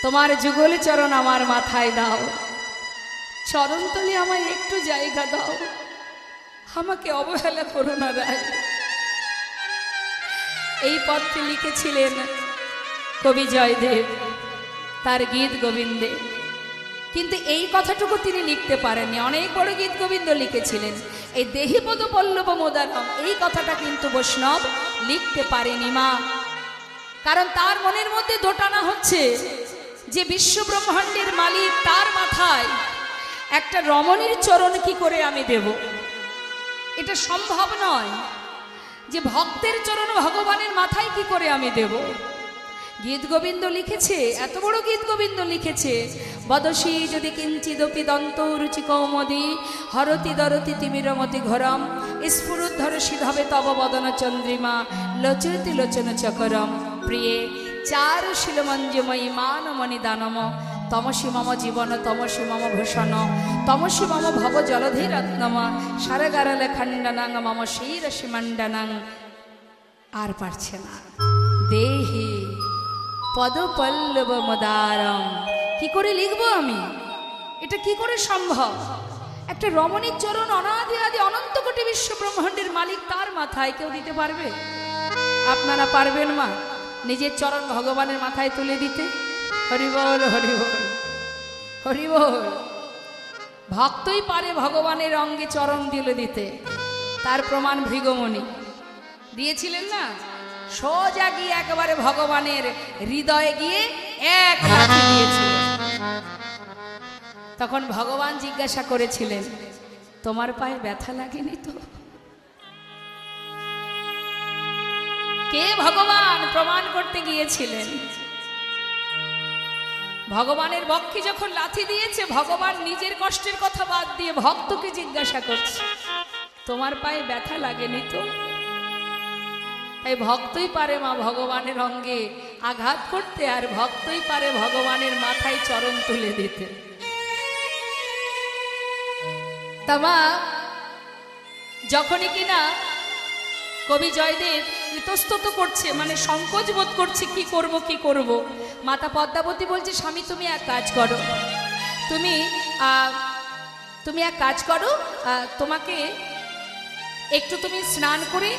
তোমার যুগল চরণ আমার মাথায় দাও, চরণতলে আমায় একটু জায়গা দাও, আমাকে অবহেলা করো না রায়। এই পদটি লিখেছিলেন কবি জয়দেব তার গীত গোবিন্দে, কিন্তু এই কথাটুকু তিনি লিখতে পারেননি। অনেক বড় গীত গোবিন্দ লিখেছিলেন, এই দেহিপদ পল্লব মোদারম এই কথাটা কিন্তু বৈষ্ণব লিখতে পারেনি মা। কারণ তার মনের মধ্যে দোটানা হচ্ছে যে বিশ্ব ব্রহ্মাণ্ডের মালিক, তার মাথায় একটা রমণীর চরণ কি করে আমি দেব? এটা সম্ভব নয় যে ভক্তের চরণ ভগবানের মাথায় কি করে আমি দেব। গীত গোবিন্দ লিখেছে, এত বড় গীত গোবিন্দ লিখেছে, বদসী যদি কিঞ্চিদপি দন্ত রুচি কৌমদি হরতি দরতি তিমিরমতি ঘরম স্ফুরুদ্ধর সিধবে তব বদন চন্দ্রিমা লোচয়তি লোচন চকরম প্রিয়ে চার শিলমঞ্জময়ী মানমণি দানম তমসী মম জীবন তমসী মম ভূষণ তমসী মম ভব জলধি রত্নম সারগারলে খণ্ডনাং মম শিরসি মণ্ডনাং। আর পারছে না, দেহি পদপল্লব মোদারম। কি করে লিখবো আমি? এটা কি করে সম্ভব? একটা রমণীর চরণ অনাদি আদি অনন্ত কোটি বিশ্ব ব্রহ্মাণ্ডের মালিক, তার মাথায় কেউ দিতে পারবে? আপনারা পারবেন মা নিজের চরণ ভগবানের মাথায় তুলে দিতে? হরিবল হরিবল হরিবল। ভক্তই পারে ভগবানের অঙ্গে চরণ দিলে দিতে, তার প্রমাণ ভৃগমণি দিয়েছিলেন না? সোজা গিয়ে একেবারে ভগবানের হৃদয়ে গিয়ে এক লাথি দিয়েছিলেন। তখন ভগবান জিজ্ঞাসা করেছিলেন, তোমার পায়ে ব্যথা লাগেনি তো? কে ভগবান প্রমাণ করতে গিয়েছিলেন? ভগবানের বক্ষে যখন লাথি দিয়েছে, ভগবান নিজের কষ্টের কথা বাদ দিয়ে ভক্তকে জিজ্ঞাসা করছে, তোমার পায়ে ব্যথা লাগেনি তো? তাই ভক্তই পারে মা ভগবানের অঙ্গে আঘাত করতে, আর ভক্তই পারে ভগবানের মাথায় চরণ তুলে দিতে। তামা যখনই কিনা কবি জয়দেব ইতস্তত করছে, মানে সংকোচ বোধ করছে, কি করব কি করব, মাতা পদ্মাবতী বলছে, স্বামী তুমি এক কাজ করো, তুমি এক কাজ করো, তোমাকে একটু তুমি স্নান করে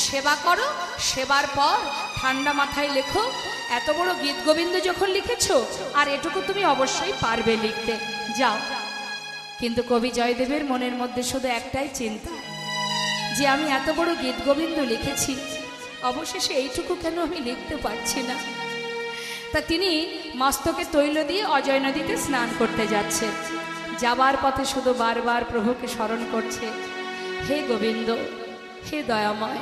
সেবা করো, সেবার পর ঠান্ডা মাথায় লেখো। এত বড় গীত গোবিন্দ যখন লিখেছো, আর এটুকু তুমি অবশ্যই পারবে লিখতে, যাও। কিন্তু কবি জয়দেবের মনের মধ্যে শুধু একটাই চিন্তা, যে আমি এত বড় গীত গোবিন্দ লিখেছি, অবশেষে এইটুকু কেন আমি লিখতে পারছি না। তা তিনি মস্তকে তৈল দিয়ে অজয় নদীতে স্নান করতে যাচ্ছে। যাবার পথে শুধু বারবার প্রভুকে স্মরণ করছে, হে গোবিন্দ, হে দয়াময়,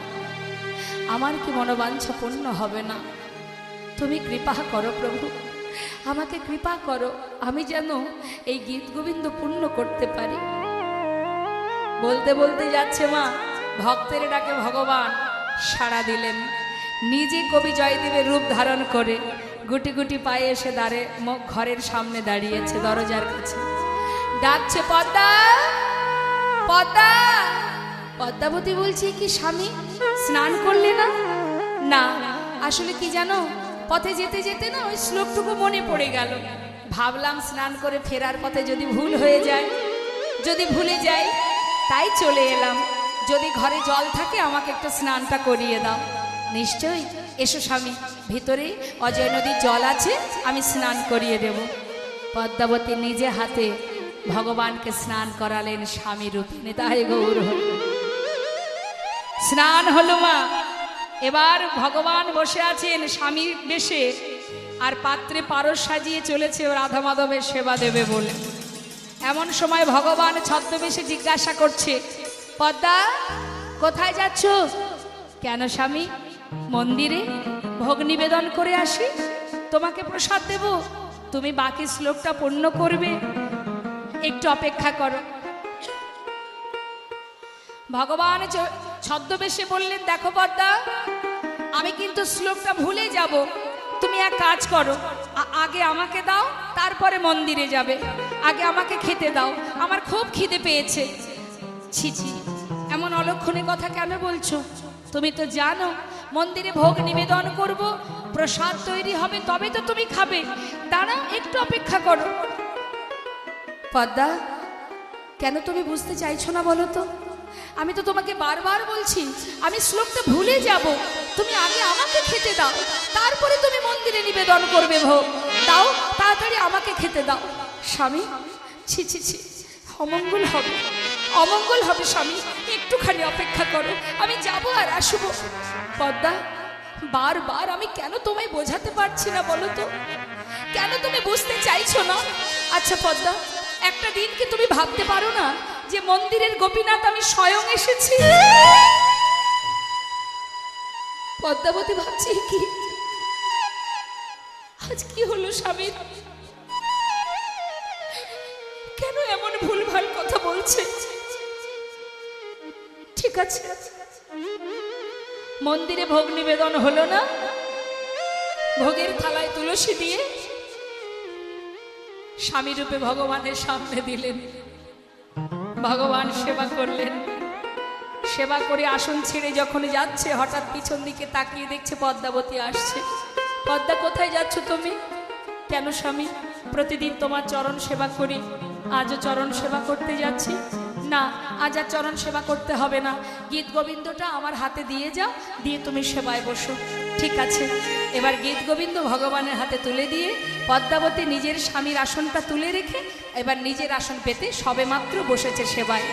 আমার কি মনোবাঞ্ছা পূর্ণ হবে না? তুমি কৃপা করো প্রভু, আমাকে কৃপা করো, আমি যেন এই গীত গোবিন্দ পূর্ণ করতে পারি। বলতে বলতে যাচ্ছে মা, ভক্তের ডাকে ভগবান সাড়া দিলেন। নিজে কবি জয়দেবের রূপ ধারণ করে গুটি গুটি পায়ে এসে ঘরের সামনে দাঁড়িয়েছে, দরজার কাছে ডাকছে, পদ্মা পদ্মা। পদ্মাবতী বলছে, কি স্বামী স্নান করলে না? না, আসলে কি জানো, পথে যেতে যেতে না ওই শ্লোকটুকু মনে পড়ে গেল। ভাবলাম স্নান করে ফেরার পথে যদি ভুল হয়ে যায়, যদি ভুলে যাই, তাই চলে এলাম। যদি ঘরে জল থাকে আমাকে একটু স্নানটা করিয়ে দাও। নিশ্চয়ই, এসো স্বামী, ভিতরে অজয় নদীর জল আছে, আমি স্নান করিয়ে দেব। পদ্মাবতী নিজে হাতে ভগবানকে স্নান করালেন স্বামী রূপে। তাই গৌর স্নান হলো মা। এবার ভগবান বসে আছেন স্বামীর বেশে, আর পাত্রে পারস সাজিয়ে চলেছে রাধা মাধবের সেবা দেবে বলে। এমন সময় ভগবান ছদ্মবেশে জিজ্ঞাসা করছে, পদ্মা কোথায় যাচ্ছ? কেন স্বামী? মন্দিরে ভোগ নিবেদন করে আসি, তোমাকে প্রসাদ দেব, তুমি বাকি শ্লোকটা পূর্ণ করবে, একটু অপেক্ষা করো। ভগবান ছদ্মবেশে বললেন, দেখো পদ্মা, আমি কিন্তু শ্লোকটা ভুলে যাব, তুমি এক কাজ করো, আগে আমাকে দাও, তারপরে মন্দিরে যাবে, আগে আমাকে খেতে দাও, আমার খুব খিদে পেয়েছে। ছি ছি, এমন অলক্ষণে কথা কেন বলছো? তুমি তো জানো মন্দিরে ভোগ নিবেদন করব, প্রসাদ তৈরি হবে তবে তো তুমি খাবে। দাঁড়াও, একটু অপেক্ষা করো। পদ্মা, কেন তুমি বুঝতে চাইছো না বলো তো? আমি তো তোমাকে বারবার বলছি, আমি শ্লোকটা ভুলে যাব। তুমি আগে আমাকে খেতে দাও, তারপরে তুমি মন্দিরে নিবেদন করবে ভোগ। দাও, তাড়াতাড়ি আমাকে খেতে দাও। স্বামী, ছি ছি ছি, অমঙ্গল হবে, অমঙ্গল হবে স্বামী, একটুখানি অপেক্ষা করো, আমি যাব আর আসবো। পদ্মা, বারবার আমি কেন তোমায় বোঝাতে পারছি না বলো তো? কেন তুমি বুঝতে চাইছো না? আচ্ছা পদ্মা, একটা দিন কি তুমি ভাবতে পারো না যে মন্দিরের গোপীনাথ আমি স্বয়ং এসেছি? পদ্মাবতী ভাবছি কি আজ কি হলো স্বামীর? কেন এমন ভুলভাল কথা বলছে? ঠিক আছে, মন্দিরে ভোগ নিবেদন হলো না, ভোগের থালায় তুলসী দিয়ে স্বামী রূপে ভগবানের সামনে দিলেন। ভগবান সেবা করলেন। সেবা করে আসন ছেড়ে যখন যাচ্ছে, হঠাৎ পিছন দিকে তাকিয়ে দেখছে পদ্মাবতী আসছে। পদ্মা, কোথায় যাচ্ছ তুমি? কেন স্বামী, প্রতিদিন তোমার চরণ সেবা করি, আজও চরণ সেবা করতে যাচ্ছি। না, আজ আর চরণ সেবা করতে হবে না, গীত গোবিন্দটা আমার হাতে দিয়ে যাও, দিয়ে তুমি সেবায় বসো। ঠিক আছে। এবার গীত গোবিন্দ ভগবানের হাতে তুলে দিয়ে পদ্মাবতী নিজের স্বামীর আসনটা তুলে রেখে এবার নিজের আসন পেতে সবেমাত্র বসেছে সেবায়।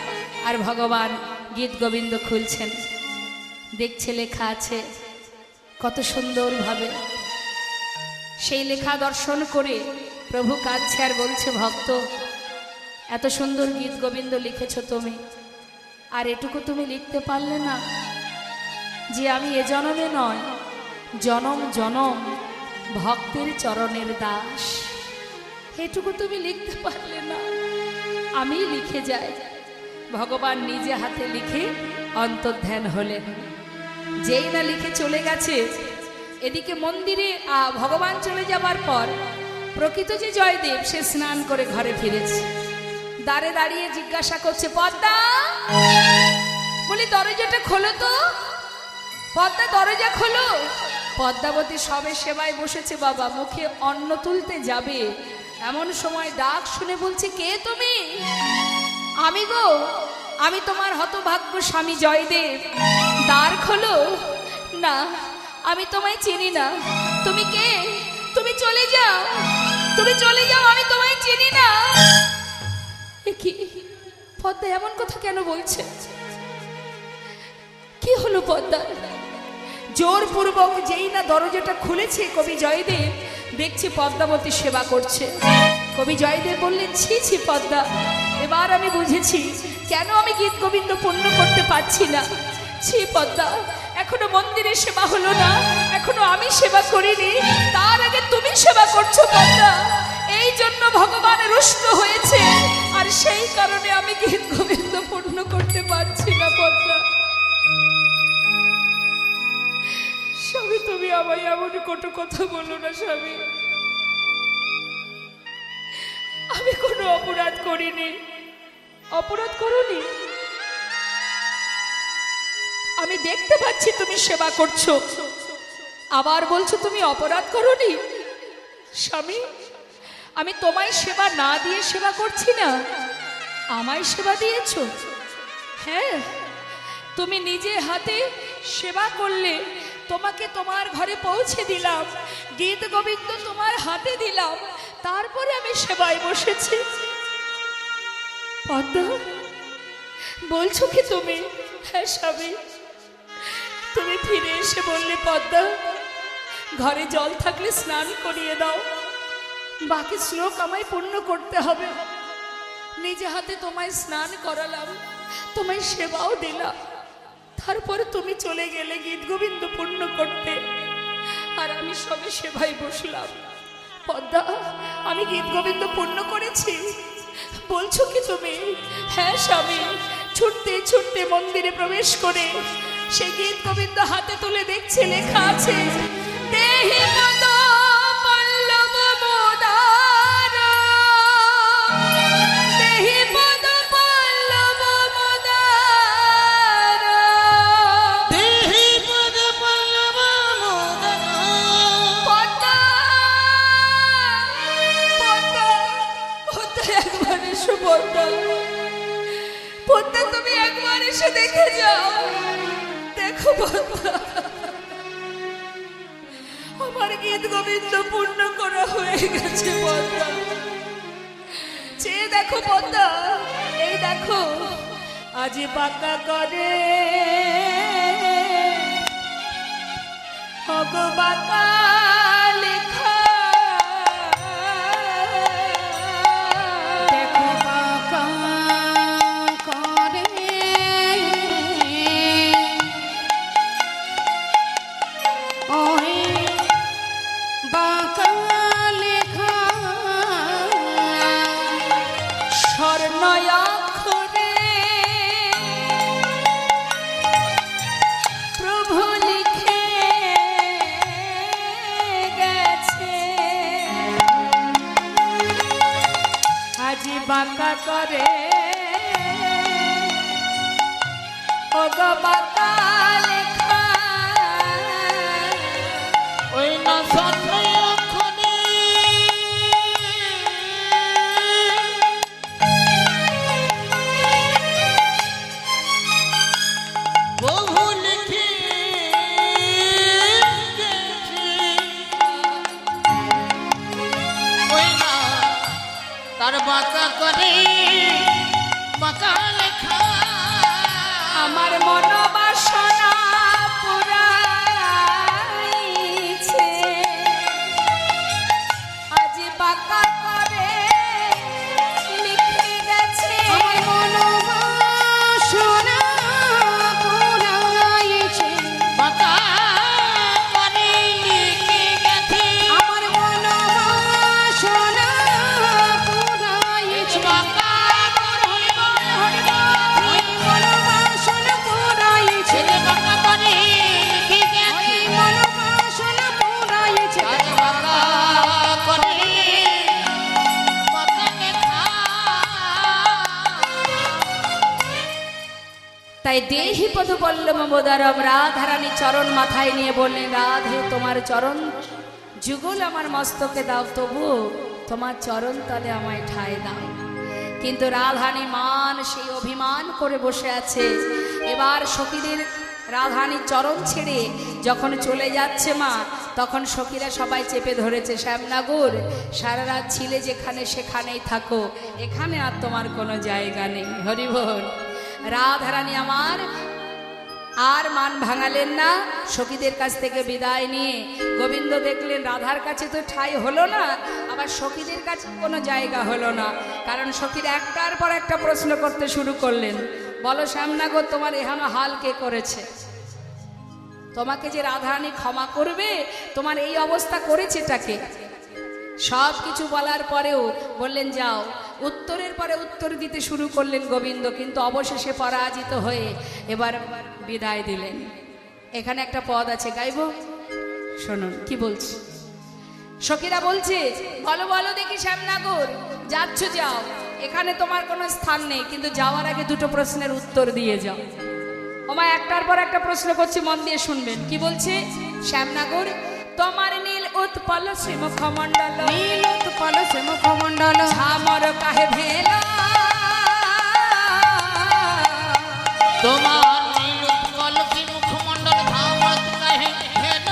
আর ভগবান গীত গোবিন্দ খুলছেন, দেখছে লেখা আছে কত সুন্দরভাবে। সেই লেখা দর্শন করে প্রভু কাঁদছে আর বলছে, ভক্ত, এত সুন্দর গীত গোবিন্দ লিখেছ তুমি, আর এটুকু তুমি লিখতে পারলে না যে আমি এ জনমে নয়, জনম জনম ভক্তের চরণের দাস? এটুকু তুমি লিখতে পারলে না? আমি লিখে যাই। ভগবান নিজে হাতে লিখে অন্তর্ধান হলেন। যেই না লিখে চলে গেছে, এদিকে মন্দিরে ভগবান চলে যাবার পর প্রকৃত যে জয়দেব, সে স্নান করে ঘরে ফিরেছে। দ্বারে দাঁড়িয়ে জিজ্ঞাসা করছে, পদ্মা, বলি দরজাটা খোলো তো, পদ্মা দরজা খোলো। পদ্মাবতী সবে সেবায় বসেছে বাবা, মুখে অন্ন তুলতে যাবে, এমন সময় ডাক শুনে বলছে, কে তুমি? আমি গো, আমি তোমার হতভাগ্য স্বামী জয়দেব, দ্বার খোলো। না, আমি তোমায় চিনি না। তুমি কে? তুমি চলে যাও, তুমি চলে যাও, আমি তোমায় চিনি না। কি পদ্মা এমন কথা কেন বলছে? কি হলো পদ্মা? জোরপূর্বক যেই না দরজাটা খুলেছে কবি জয়দেব, দেখছি পদ্মাবতী সেবা করছে। কবি জয়দেব বললেন, ছি ছি পদ্মা, এবার আমি বুঝেছি কেন আমি গীত গোবিন্দ পূর্ণ করতে পারছি না। ছি পদ্মা, এখনো মন্দিরে সেবা হলো না, এখনো আমি সেবা করিনি, তার আগে তুমি সেবা করছো পদ্মা। এই জন্য ভগবান রুষ্ট হয়েছে, আর সেই কারণে আমি গীত গোবিন্দ পূর্ণ করতে পারছি না পদ্মা। স্বামী, তুমি আমায় এমন কটু কথা বলো না স্বামী। আমি কোনো অপরাধ করিনি। অপরাধ করোনি? আমি দেখতে পাচ্ছি তুমি সেবা করছো, আবার বলছো তুমি অপরাধ করোনি। স্বামী, আমি তোমায় সেবা না দিয়ে সেবা করছি না, আমায় সেবা দিয়েছো। হ্যাঁ, তুমি নিজে হাতে সেবা করলে, তোমাকে তোমার ঘরে পৌঁছে দিলাম, গীত গোবিন্দ তোমার হাতে দিলাম, তারপরে আমি সেবায় বসেছি। পদ্মা, বলছো কি তুমি? হ্যাঁ স্বামী, তুমি ফিরে এসে বললে, পদ্মা, ঘরে জল থাকলে স্নান করিয়ে দাও, বাকি শ্লোক আমায় পূর্ণ করতে হবে। নিজে হাতে তোমায় স্নান করালাম, তোমায় সেবাও দিলাম, তারপরে তুমি চলে গেলে গীত গোবিন্দ পূর্ণ করতে, আর আমি সবে সেবায় বসলাম। পদ্মা, আমি গীত গোবিন্দ পূর্ণ করেছি বলছো কি তুমি? হ্যাঁ স্বামী, ছুটতে ছুটতে মন্দিরে প্রবেশ করে সেই গীত গোবিন্দ হাতে তুলে দেখছে লেখা আছে, দেহি পদ পল্লব মোদার, দেহি পদ পল্লব মোদার, দেহি পদ পল্লব মোদার, এসো পদ্মা, পদ্মা তুমি একবার এসে দেখে যাও। দেখো পদ্মা, আমার গীত গোবিন্দ পূর্ণ করা হয়ে গেছে পদ্মা। চেয়ে দেখো পদ্মা, এই দেখো আজ বাঁকা করে বাঁকা লেখা। দেখো বাঁকা করে ওই বাঁকা লেখা স্বর্ণয় অক্ষরে প্রভু লিখে গেছে। আজ বাঁকা করে ও গো বাঁকা লেখা। ওই না স্বর্ণয় অক্ষরে বহু লিখে গেছে। ওই না তার বাঁকা করে বাঁকা লেখা। আমার মনোবাসনা পুরাইছে। আজ বাঁকা করে লিখে গেছে। আমার মনোবাসনা পুরাইছে। বাঁকা করে লিখে গেছে। আমার মনোবাসনা পুরাইছে। বাঁকা করে ওই মনোবাসনা পুরাইছে। ছেলে বাঁকা করে লিখে গেছে। ওই মনোবাসনা পুরাইছে। আজ বাঁকা করে বাঁকা লেখা। তাই দেহি পদপল্লম মোদারম রাধারানী চরণ মাথায় নিয়ে বললেন, রাধে তোমার চরণ যুগল আমার মস্তকে দাও, তবু তোমার চরণ তলে আমায় ঠাঁই দাও। কিন্তু রাধানী মান সেই অভিমান করে বসে আছে। এবার সখীদের রাধানী চরণ ছেড়ে যখন চলে যাচ্ছে মা, তখন সখীরা সবাই চেপে ধরেছে, শ্যামনগর সারা রাত ছিলে যেখানে সেখানেই থাকো, এখানে আর তোমার কোনো জায়গা নেই। হরিবল। রাধারানী আমার আর মান ভাঙালেন না। সখীদের কাছ থেকে বিদায় নিয়ে গোবিন্দ দেখলেন রাধার কাছে তো ঠাঁই হলো না, আবার সখীদের কাছে কোনো জায়গা হলো না। কারণ সখীরা একটার পর একটা প্রশ্ন করতে শুরু করলেন, বলো শ্যামনগর তোমার এহানো হাল কে করেছে? তোমাকে যে রাধারানী ক্ষমা করবে, তোমার এই অবস্থা করেছেটাকে? সব কিছু বলার পরেও বললেন যাও। উত্তরের পরে উত্তর দিতে শুরু করলেন গোবিন্দ, কিন্তু অবশেষে পরাজিত হয়ে এবার বিদায় দিলেন। এখানে একটা পদ আছে, গাইব, শুনুন কি বলছি। সখীরা বলছে, বলো বলো দেখি শ্যামনগর, যাচ্ছ যাও, এখানে তোমার কোনো স্থান নেই, কিন্তু যাওয়ার আগে দুটো প্রশ্নের উত্তর দিয়ে যাও। ওমা একটার পর একটা প্রশ্ন করছে, মন দিয়ে শুনবেন কি বলছে। শ্যামনগর তোমার নীল উৎপল শ্রীমুখমণ্ডল, নীল উৎপল শ্রীমুখমণ্ডল ঝামর কাহে ভেল। তোমার নীল উৎপল মুখমণ্ডল ধামত কাহে হেন।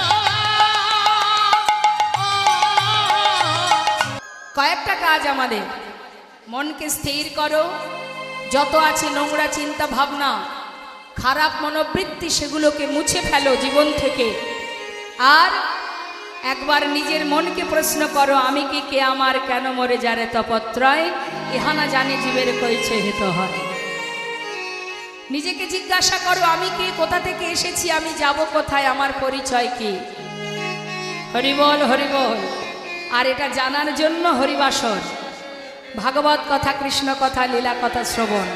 কয়েকটা কাজ আমাদের, মনকে স্থির করো। যত আছে নোংরা চিন্তা ভাবনা, খারাপ মনোবৃত্তি, সেগুলোকে মুছে ফেলো জীবন থেকে। আর একবার নিজের মনকে প্রশ্ন করো, আমি কি কে, আমার কেন মরে যারে তপত্রয়, ইহানা জানে জীবের কইছে হিত হয়। নিজেকে জিজ্ঞাসা করো, আমি কে, কোথা থেকে এসেছি, আমি যাব কোথায়, আমার পরিচয় কি। হরিবল হরিবল। আর এটা জানার জন্য হরিবাসর, ভাগবত কথা, কৃষ্ণ কথা, লীলা কথা শ্রবণ।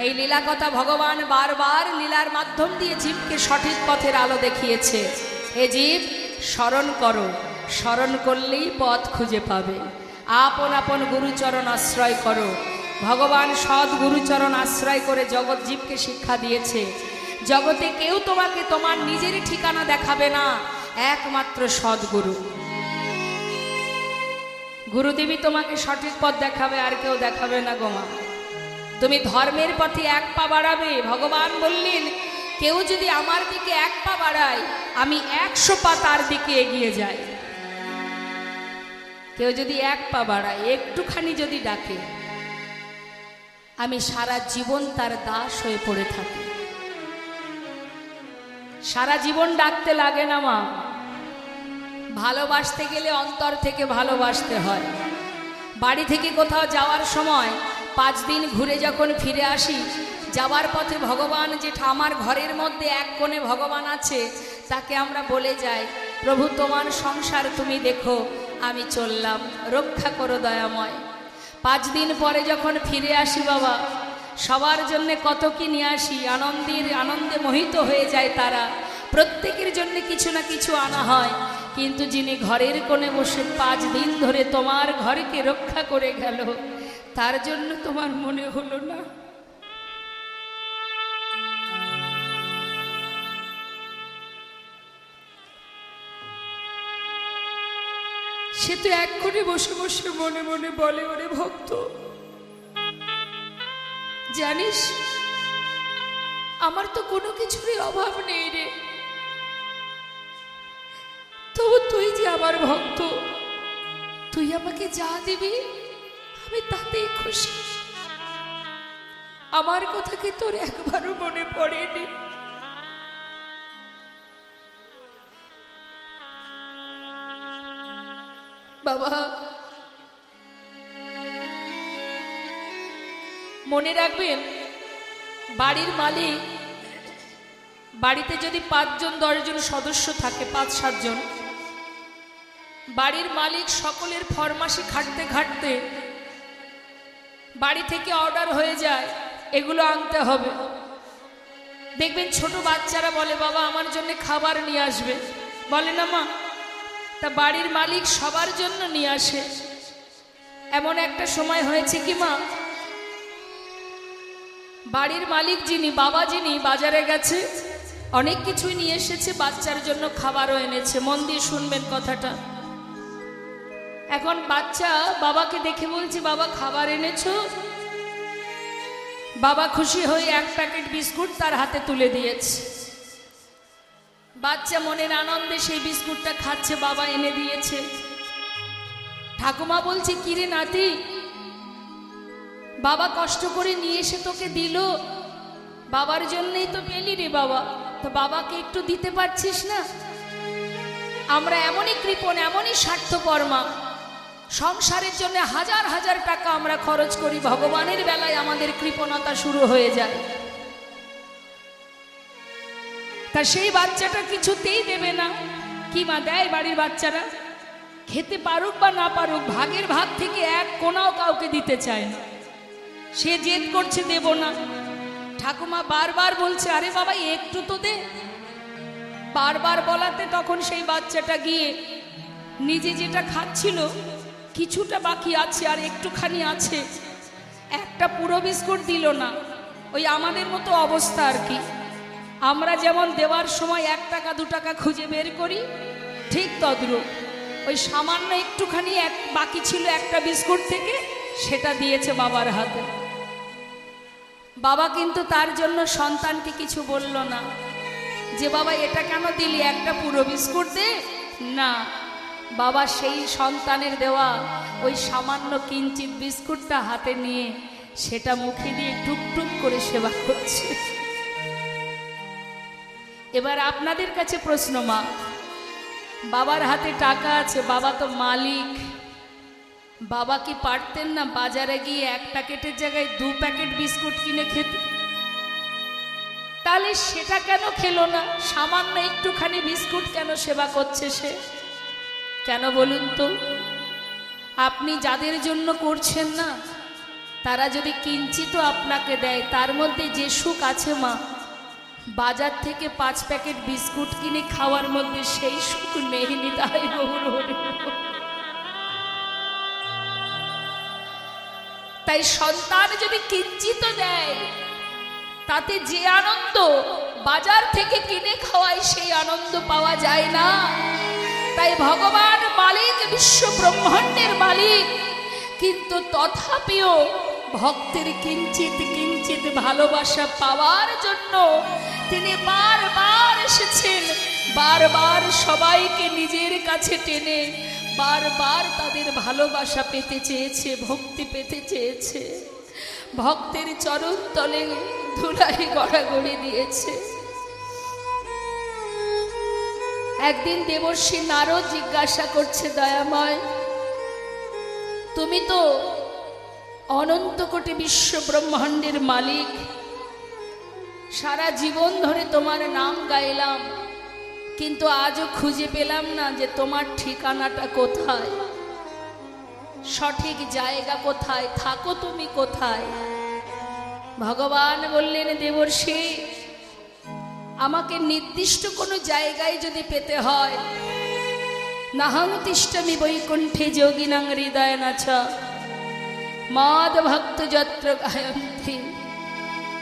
এই লীলা কথা ভগবান বারবার লীলার মাধ্যম দিয়ে জীবকে সঠিক পথের আলো দেখিয়েছে। হে জীব, স্মরণ করো, স্মরণ করলেই পথ খুঁজে পাবে। আপন আপন গুরুচরণ আশ্রয় করো। ভগবান সৎ গুরুচরণ আশ্রয় করে জগৎ জীবকে শিক্ষা দিয়েছে। জগতে কেউ তোমাকে তোমার নিজেরই ঠিকানা দেখাবে না, একমাত্র সদ্গুরু। গুরুদেবী তোমাকে সঠিক পথ দেখাবে, আর কেউ দেখাবে না গো মা। তুমি ধর্মের পথে এক পা বাড়াবে। ভগবান বললেন, কেউ যদি আমার দিকে এক পা বাড়ায়, আমি 100 পা তার দিকে এগিয়ে যাই। কেউ যদি এক পা বাড়ায়, একটুখানি যদি ডাকে, আমি সারা জীবন তার দাস হয়ে পড়ে থাকি। সারা জীবন ডাকতে লাগে না মা। ভালোবাসতে গেলে অন্তর থেকে ভালোবাসতে হয়। বাড়ি থেকে কোথাও যাওয়ার সময় 5 দিন ঘুরে যখন ফিরে আসি, যাওয়ার পথে ভগবান যেটা আমার ঘরের মধ্যে এক কোণে ভগবান আছে, তাকে আমরা বলে যাই, প্রভু তোমার সংসার তুমি দেখো, আমি চললাম, রক্ষা করো দয়াময়। 5 দিন পরে যখন ফিরে আসি বাবা, সবার জন্য কত কি নিয়ে আসি, আনন্দে মোহিত হয়ে যায় তারা। প্রত্যেকের জন্য কিছু না কিছু আনা হয়, কিন্তু যিনি ঘরের কোণে বসে 5 দিন ধরে তোমার ঘরকে রক্ষা করে গেল, তার জন্য তোমার মনে হলো না? সে তো এক্ষুনি বসে বসে মনে মনে বলে, ওরে ভক্ত, জানিস আমার তো কোনো কিছুরই অভাব নেই রে, তবু তুই যে আমার ভক্ত, তুই আমাকে যা দিবি আমি তাতেই খুশি। আমার কথা কি তোর একবারও মনে পড়েনি? বাবা, মনে রাখবেন, বাড়ির মালিক, বাড়িতে যদি 5 জন 10 জন সদস্য থাকে, 5-7 জন, বাড়ির মালিক সকলের ফরমাসি খাটতে খাটতে বাড়ি থেকে অর্ডার হয়ে যায়, এগুলো আনতে হবে। দেখবেন ছোট বাচ্চারা বলে, বাবা আমার জন্য খাবার নিয়ে আসবে, বলে না মা? তা বাড়ির মালিক সবার জন্য নিয়ে আসে। এমন একটা সময় হয়েছে কি মা, বাড়ির মালিক যিনি, বাবা যিনি, বাজারে গেছে, অনেক কিছুই নিয়ে এসেছে, বাচ্চার জন্য খাবারও এনেছে। মন দিয়ে শুনবেন কথাটা। এখন বাচ্চা বাবাকে দেখে বলছে, বাবা খাবার এনেছো? বাবা খুশি হয়ে 1 প্যাকেট বিস্কুট তার হাতে তুলে দিয়েছে। বাচ্চা মনের আনন্দে সেই বিস্কুটটা খাচ্ছে, বাবা এনে দিয়েছে। ঠাকুমা বলছে, কিরে নাতি, বাবা কষ্ট করে নিয়ে এসে তোকে দিল, বাবার জন্যই তো পেলি রে বাবা, তো বাবাকে একটু দিতে পারছিস না? আমরা এমনই কৃপণ, এমনই স্বার্থপর মা, সংসারের জন্য হাজার হাজার টাকা আমরা খরচ করি, ভগবানের বেলায় আমাদের কৃপণতা শুরু হয়ে যায়। তা সেই বাচ্চাটা কিছুতেই দেবে না। কি মা দেয় বাড়ির বাচ্চারা? খেতে পারুক বা না পারুক, ভাগের ভাগ থেকে 1 কোনাও কাউকে দিতে চায় না। সে জেদ করছে, দেব না। ঠাকুমা বারবার বলছে, আরে বাবা একটু তো দে। বারবার বলাতে তখন সেই বাচ্চাটা গিয়ে নিজে যেটা খাচ্ছিল, কিছুটা বাকি আছে আর একটুখানি আছে, একটা পুরো বিস্কুট দিল না। ওই আমাদের মতো অবস্থা আর কি। আমরা যেমন দেওয়ার সময় 1 টাকা 2 টাকা খুঁজে বের করি, ঠিক তদ্রূপ ওই সামান্য একটুখানি বাকি ছিল একটা বিস্কুট থেকে, সেটা দিয়েছে বাবার হাতে। বাবা কিন্তু তার জন্য সন্তানকে কিছু বলল না যে বাবা এটা কেন দিলি, একটা পুরো বিস্কুট দে না। বাবা সেই সন্তানের দেওয়া ওই সামান্য কিঞ্চিত বিস্কুটটা হাতে নিয়ে সেটা মুখে দিয়ে টুকটুক করে সেবা করছে। এবার আপনাদের কাছে প্রশ্ন, মা, বাবার হাতে টাকা আছে, বাবা তো মালিক, বাবা কি পারতেন না বাজারে গিয়ে 1 প্যাকেটের জায়গায় 2 প্যাকেট বিস্কুট কিনে খেতে? তাহলে সেটা কেন খেলো না? সামান্য একটুখানি বিস্কুট কেন সেবা করছে সে? কেন বলুন তো? আপনি যাদের জন্য করছেন না, তারা যদি কিঞ্চিতও আপনাকে দেয়, তার মধ্যে যে সুখ আছে মা, বাজার থেকে 5 প্যাকেট বিস্কুট কিনে খাওয়ার মধ্যে সেই সুখ নেই। নিতাই গৌর হরি। তাই সন্তান যদি কিঞ্চিত দেয়, তাতে যে আনন্দ বাজার থেকে কিনে খাওয়ায় সেই আনন্দ পাওয়া যায় না। তাই ভগবান মালিক, বিশ্ব ব্রহ্মাণ্ডের মালিক, কিন্তু তথাপিও ভক্তের কিঞ্চিত কিঞ্চিত ভালোবাসা পাওয়ার জন্য তিনি বারবার এসেছেন, বারবার সবাইকে নিজের কাছে টেনে বারবার তাদের ভালোবাসা পেতে চেয়েছে, ভক্তি পেতে চেয়েছে, ভক্তের চরণ তলে ধুলাই গড়াগড়ি দিয়েছে। একদিন দেবর্ষী নারদ জিজ্ঞাসা করছে, দয়াময়, তুমি তো অনন্ত কোটি বিশ্ব ব্রহ্মাণ্ডের মালিক, সারা জীবন ধরে তোমার নাম গাইলাম, কিন্তু আজও খুঁজে পেলাম না যে তোমার ঠিকানাটা কোথায়, সঠিক জায়গা কোথায়, থাকো তুমি কোথায়? ভগবান বললেন, দেবর্ষি, আমাকে নির্দিষ্ট কোনো জায়গায় যদি পেতে হয়, নাহং তিষ্ঠমি বৈকুণ্ঠে যোগিনাং হৃদয়নাচ মাদ ভক্ত যত্র গায়ন্তি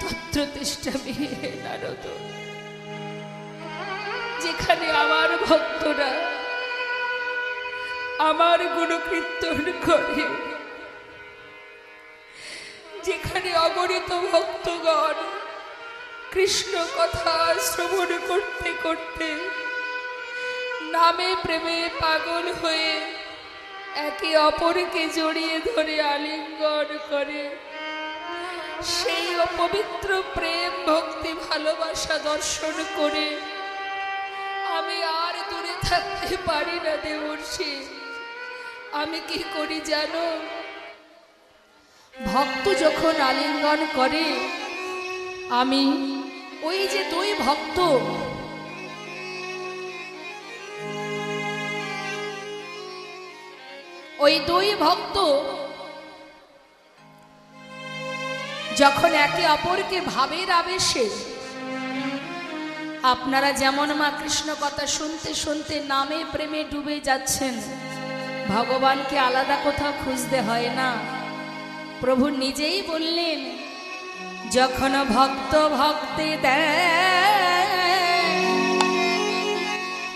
তত্র তিষ্ঠমি হে নারদ। যেখানে আমার ভক্তরা আমার গুণকীর্তন করে, যেখানে অগণিত ভক্তগণ কৃষ্ণ কথা শ্রবণ করতে করতে নামে প্রেমে পাগল হয়ে একে অপরকে জড়িয়ে ধরে আলিঙ্গন করে, সেই অপবিত্র প্রেম ভক্তি ভালোবাসা দর্শন করে আমি আর দূরে থাকতে পারি না দেবর্ষি। আমি কি করি জানো? ভক্ত যখন আলিঙ্গন করে, আমি ওই যে দুই ভক্ত, ওই দুই ভক্ত যখন একে অপরকে ভাবের আবেশে, আপনারা যেমন মা কৃষ্ণ কথা শুনতে শুনতে নামে প্রেমে ডুবে যাচ্ছেন, ভগবানকে আলাদা কোথাও খুঁজতে হয় না। প্রভু নিজেই বললেন, যখন ভক্ত ভক্তি দেয়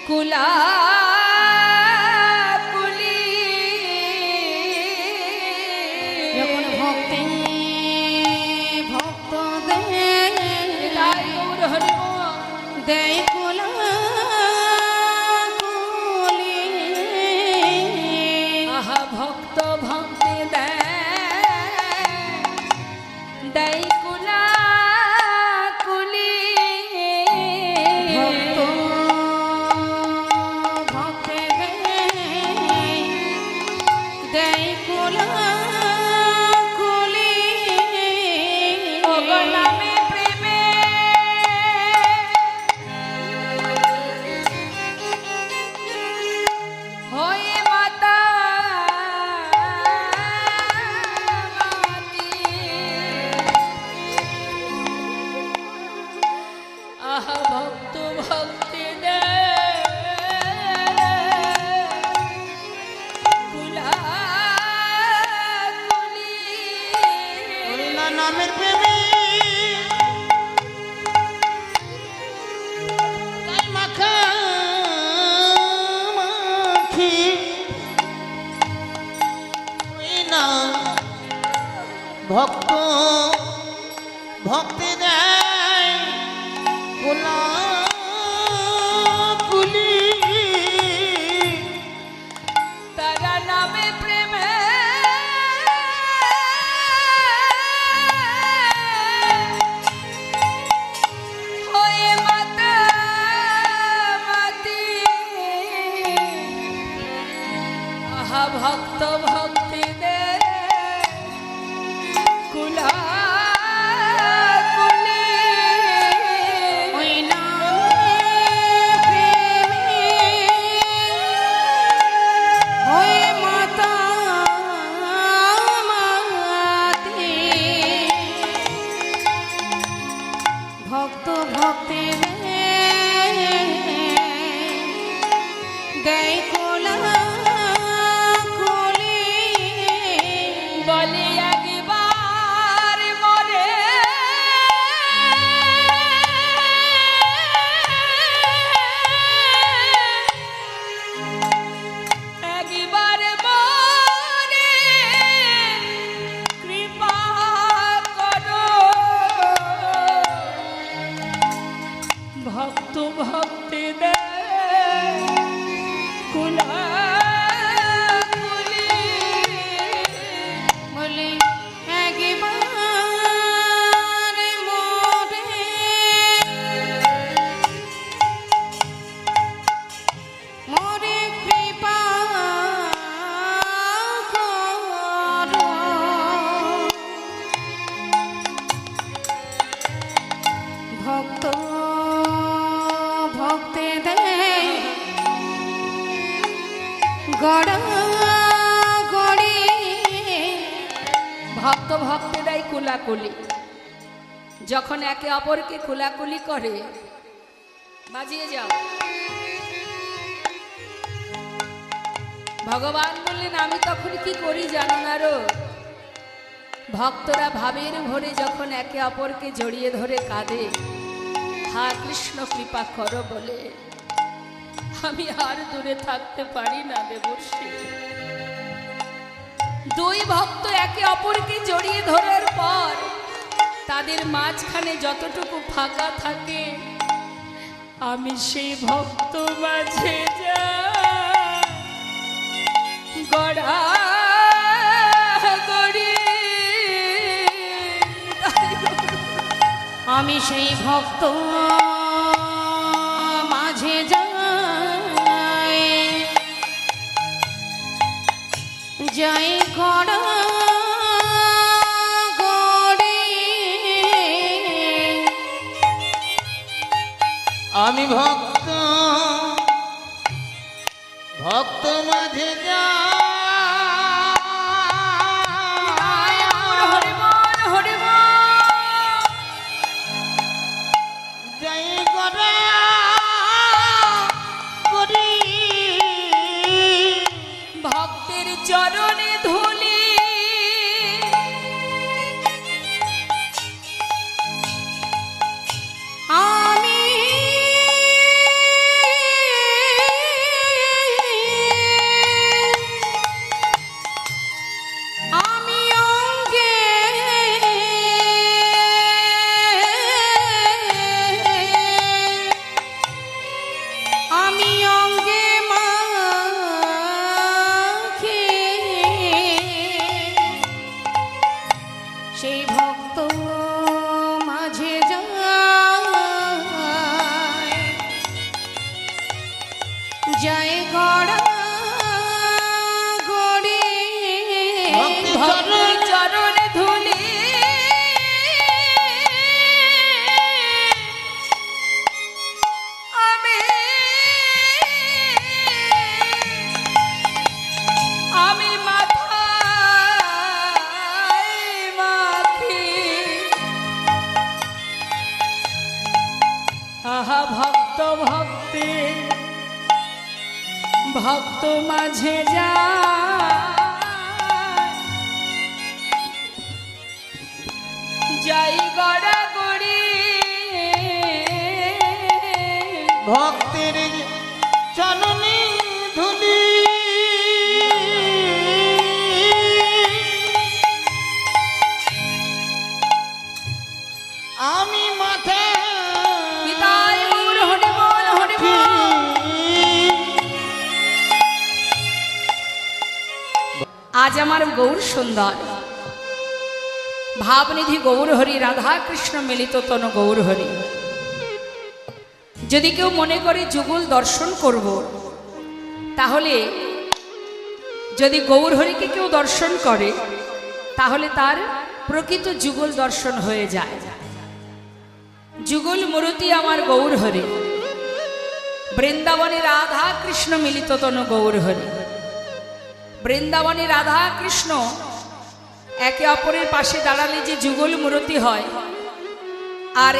কুলা দেয় কোলাকুলি, আহা ভক্ত ভক্তি দেয় কোলাকুলি, ভক্ত ভক্তে দেয় কোলাকুলি, নামে প্রেমে হয়ে মাতা মাতি, আহা ভক্ত ভক্তি দেয় কুলাকুলি, নামের প্রেমে গাই মাখামাখি, ওই না ভক্ত ভক্তি দেয় কোলাকুলি, তারা নামে প্রেমে হয়ে মাতা মাতি, আহা ভক্ত ভক্তি দে কুলাকুলি, ওই নামে প্রেমে হয়ে মাতা মাতি, ভক্ত ভক্তে দেয় কোলাকুলি, ভক্ত ভক্তেরাই কুলাকুলি, যখন একে অপরকে কুলাকুলি করে, বাজিয়ে যাও। ভগবান বললেন আমি তখন কি করি জানো না রো? ভক্তরা ভাবের ভরে যখন একে অপরকে জড়িয়ে ধরে কাঁদে, হা কৃষ্ণ কৃপা করো বলে, আমি আর দূরে থাকতে পারি না দেবর্ষী। দুই ভক্ত একে অপরকে জড়িয়ে ধরার পর তাদের মাঝখানে যতটুকু ফাঁকা থাকে, আমি সেই ভক্ত মাঝে যাই গড়া গড়ি। আমি সেই ভক্ত মাঝে যাই, যাই গড়া গড়ি। আমি ভক্ত ভক্ত মাঝে যাই, হরি বল হরি বল। যাই গড়া গড়ি। ভক্তের চরণে ধুলি, আমি আমি অঙ্গে আমি অঙ্গে মাখে সেই ভক্ত মাঝে যায়, যায় গড়া গড়ি। ভক্তের চরণে ধুলি, আমি আমি মাথায় মাখি। আহা ভক্ত ভক্তে ভক্ত মাঝে যাই গড়া গড়ি। ভক্তের চরণে ধুলি, আমি মাথা পিতায় গৌর হরি বল হরি বল। আজ আমার গৌর সুন্দর ভাবনিধি গৌর হরি, রাধা কৃষ্ণ মিলিত তন গৌর হরি। যদি কেউ মনে করে যুগল দর্শন করব, তাহলে যদি গৌর হরিকে কেউ দর্শন করে, তাহলে তার প্রকৃত যুগল দর্শন হয়ে যায়। যুগল মূর্তি আমার গৌর হরি, বৃন্দাবনে রাধা কৃষ্ণ মিলিত তন গৌর হরি। বৃন্দাবনে রাধা কৃষ্ণ একে অপরের পাশে দাঁড়ালে যে যুগল মূর্তি হয়, আর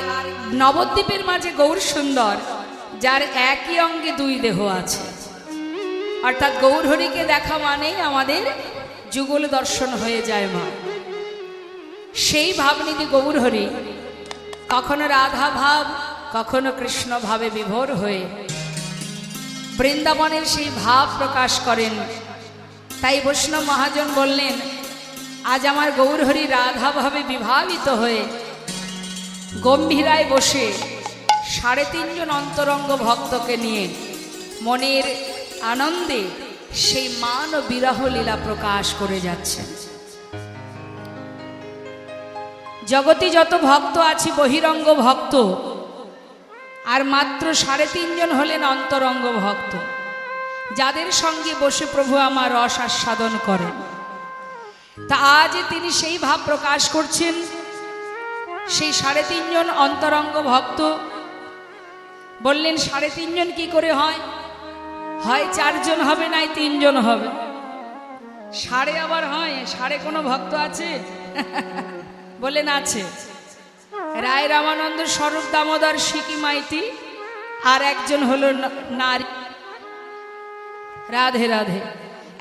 নবদ্বীপের মাঝে গৌর সুন্দর, যার একই অঙ্গে দুই দেহ আছে, অর্থাৎ গৌর হরিকে দেখা মানেই আমাদের যুগল দর্শন হয়ে যায় মা। সেই ভাবনিধি গৌর হরি কখনো রাধা ভাব, কখনো কৃষ্ণ ভাবে বিভোর হয়ে বৃন্দাবনের সেই ভাব প্রকাশ করেন। তাই বৈষ্ণব মহাজন বললেন, আজ আমার গৌর হরি রাধা ভাবে বিভাবিত হয়ে গম্ভীরায় বসে 3.5 জন অন্তরঙ্গ ভক্তকে নিয়ে মনের আনন্দে সেই মান ও বিরহ লীলা প্রকাশ করে যাচ্ছেন। জগতে যত ভক্ত আছে বহিরঙ্গ ভক্ত, আর মাত্র 3.5 জন হলেন অন্তরঙ্গ ভক্ত, যাদের সঙ্গে বসে প্রভু আমার রস আস্বাদন করেন। তা আজ তিনি সেই ভাব প্রকাশ করছেন। সেই 3.5 জন অন্তরঙ্গ ভক্ত বললেন, 3.5 জন কি করে হয়? হয় 4 জন হবে, নাই 3 জন হবে। সাড়ে আবার হয়, সাড়ে কোনো ভক্ত আছে? বলেন আছে। রায় রামানন্দ স্বরূপ দামোদর সিকি মাইতি, আর একজন হলো নারী, রাধে রাধে,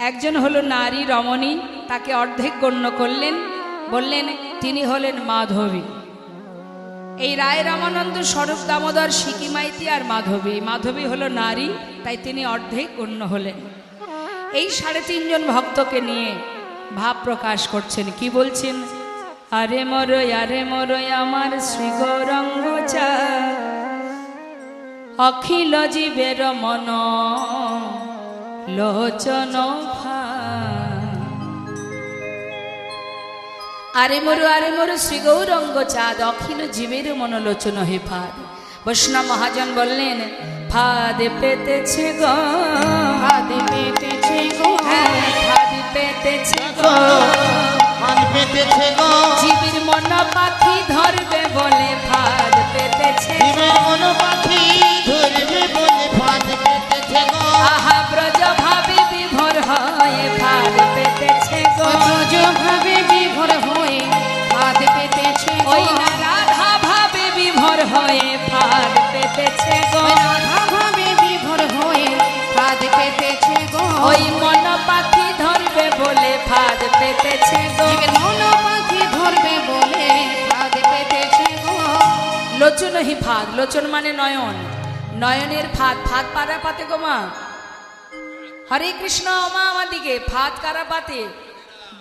একজন হলো নারী রমণী, তাকে অর্ধেক গণ্য করলেন, বললেন তিনি হলেন মাধবী। এই রায় রামানন্দ স্বরূপ দামোদর সিকি মাইতি আর মাধবী, মাধবী হলো নারী, তাই তিনি অর্ধেক গণ্য হলেন। এই 3.5 জন ভক্তকে নিয়ে ভাব প্রকাশ করছেন, কি বলছেন? আরে মরয় আমার শ্রী গৌরাঙ্গ চাঁদ, অখিল জীবের মন লোচন ভার। আরে মরু শ্রী গৌরাঙ্গ চাঁদ, অখিল জীবের মন লোচন হে ফাদ। বৈষ্ণব মহাজন বললেন, ফাদ পেতেছে গো, ফাদ পেতেছে গো, ফাদ পেতেছে গো, ফাঁদ পেতেছে গো, জীবের মন পাখি ধরবে বলে ফাদ পেতেছে গো। জীবের মন পাখি ধরবে বলে ফাঁদ পেতেছে গো। আহা ব্রজ ভাবে বিভোর হয়ে ফাদ পেতেছে গো, ব্রজ ভাবে বিভোর হয়ে ফাদ পেতেছে গো, ওই না রাধা ভাবে বিভোর হয়ে ফাদ পেতেছে গো। রাধা ভাবে বিভোর হয়ে ফাদ পেতেছে গো, ওই মন পাখি ধরবে বলে ফাদ পেতেছে গো। জীবের মন পাখি ধরবে বলে ফাদ পেতেছে গো। লোচন হি ফাদ, লোচন মানে নয়ন, নয়নের ফাদ, ফাদ পারা পাতে গো মা। হরে কৃষ্ণ মা, আমার দিকে ফাদ কারা পাতে?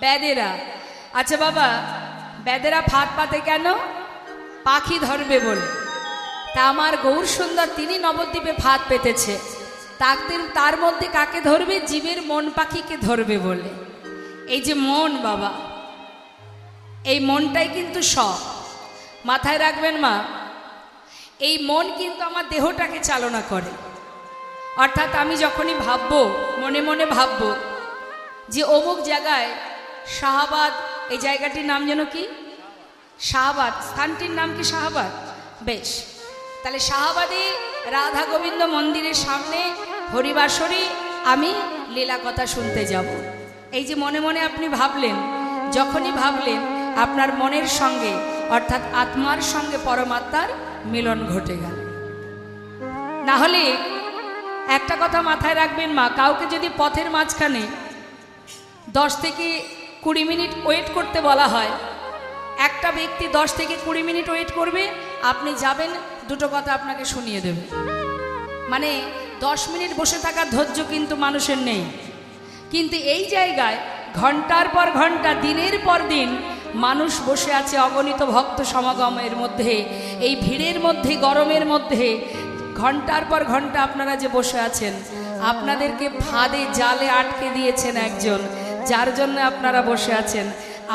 বেদেরা। আচ্ছা বাবা, বেদেরা ফাদ পাতে কেন? পাখি ধরবে বলে। তা আমার গৌর সুন্দর তিনি নবদ্বীপে ফাদ পেতেছে, তার মধ্যে কাকে ধরবে? জীবের মন পাখিকে ধরবে বলে। এই যে মন বাবা, এই মনটাই কিন্তু সব, মাথায় রাখবেন মা। এই মন কিন্তু আমার দেহটাকে চালনা করে। অর্থাৎ আমি যখনই ভাববো, মনে মনে ভাববো যে অমুক জায়গায় শাহাবাদ, এই জায়গাটির নাম যেন কি? শাহাবাদ। স্থানটির নাম কি? শাহাবাদ। বেশ, তাহলে শাহাবাদে রাধা গোবিন্দ মন্দিরের সামনে হরিবাসরে আমি লীলা কথা শুনতে যাব। এই যে মনে মনে আপনি ভাবলেন, যখনই ভাবলেন আপনার মনের সঙ্গে অর্থাৎ আত্মার সঙ্গে পরমাত্মার মিলন ঘটে গেল। না হলে একটা কথা মাথায় রাখবেন মা, কাউকে যদি পথের মাঝখানে 10 থেকে 20 মিনিট ওয়েট করতে বলা হয়, একটা ব্যক্তি 10 থেকে 20 মিনিট ওয়েট করবে, আপনি যাবেন, দুটো কথা আপনাকে শুনিয়ে দেবে। মানে 10 মিনিট বসে থাকার ধৈর্য কিন্তু মানুষের নেই। কিন্তু এই জায়গায় ঘন্টার পর ঘন্টা, দিনের পর দিন মানুষ বসে আছে অগণিত ভক্ত সমাগমের মধ্যে, এই ভিড়ের মধ্যে, গরমের মধ্যে ঘন্টার পর ঘন্টা আপনারা যে বসে আছেন, আপনাদেরকে ফাঁদে জালে আটকে দিয়েছেন একজন, যার জন্য আপনারা বসে আছেন।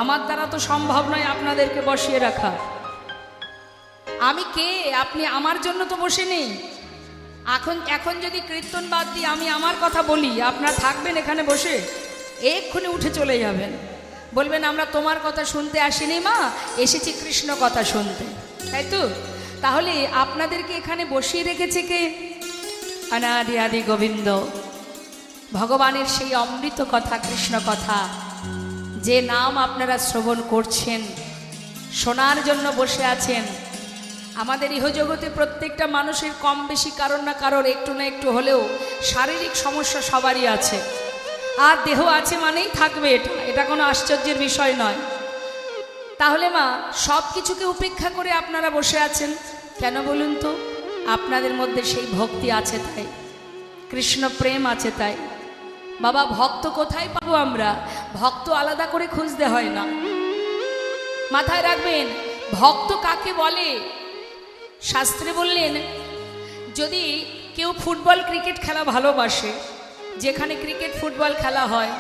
আমার দ্বারা তো সম্ভব নয় আপনাদেরকে বসিয়ে রাখা। আমি কে? আপনি আমার জন্য তো বসে নেই। এখন যদি কীর্তন বাদ দিয়ে আমি আমার কথা বলি, আপনারা থাকবেন এখানে বসে? এক্ষুনি উঠে চলে যাবেন, বলবেন আমরা তোমার কথা শুনতে আসিনি মা, এসেছি কৃষ্ণ কথা শুনতে, তাই তো? তাহলে আপনাদেরকে এখানে বসিয়ে রেখেছে কে? অনাদি আদি গোবিন্দ, ভগবানের সেই অমৃত কথা, কৃষ্ণ কথা, যে নাম আপনারা শ্রবণ করছেন, শোনার জন্য বসে আছেন। আমাদের ইহজগতে প্রত্যেকটা মানুষের কম বেশি কারোর না কারোর একটু না একটু হলেও শারীরিক সমস্যা সবারই আছে। আর দেহ আছে মানেই থাকবে, এটা কোনো আশ্চর্যের বিষয় নয়। তাহলে মা, সব কিছুকে উপেক্ষা করে আপনারা বসে আছেন কেন বলুন তো? আপনাদের মধ্যে সেই ভক্তি আছে তাই, কৃষ্ণ প্রেম আছে তাই। বাবা, ভক্ত কোথায় পাবো আমরা? ভক্ত আলাদা করে খুঁজতে হয় না। মাথায় রাখবেন, ভক্ত কাকে বলে? শাস্ত্রে বললেন, যদি কেউ ফুটবল ক্রিকেট খেলা ভালোবাসে, যেখানে ক্রিকেট ফুটবল খেলা হয়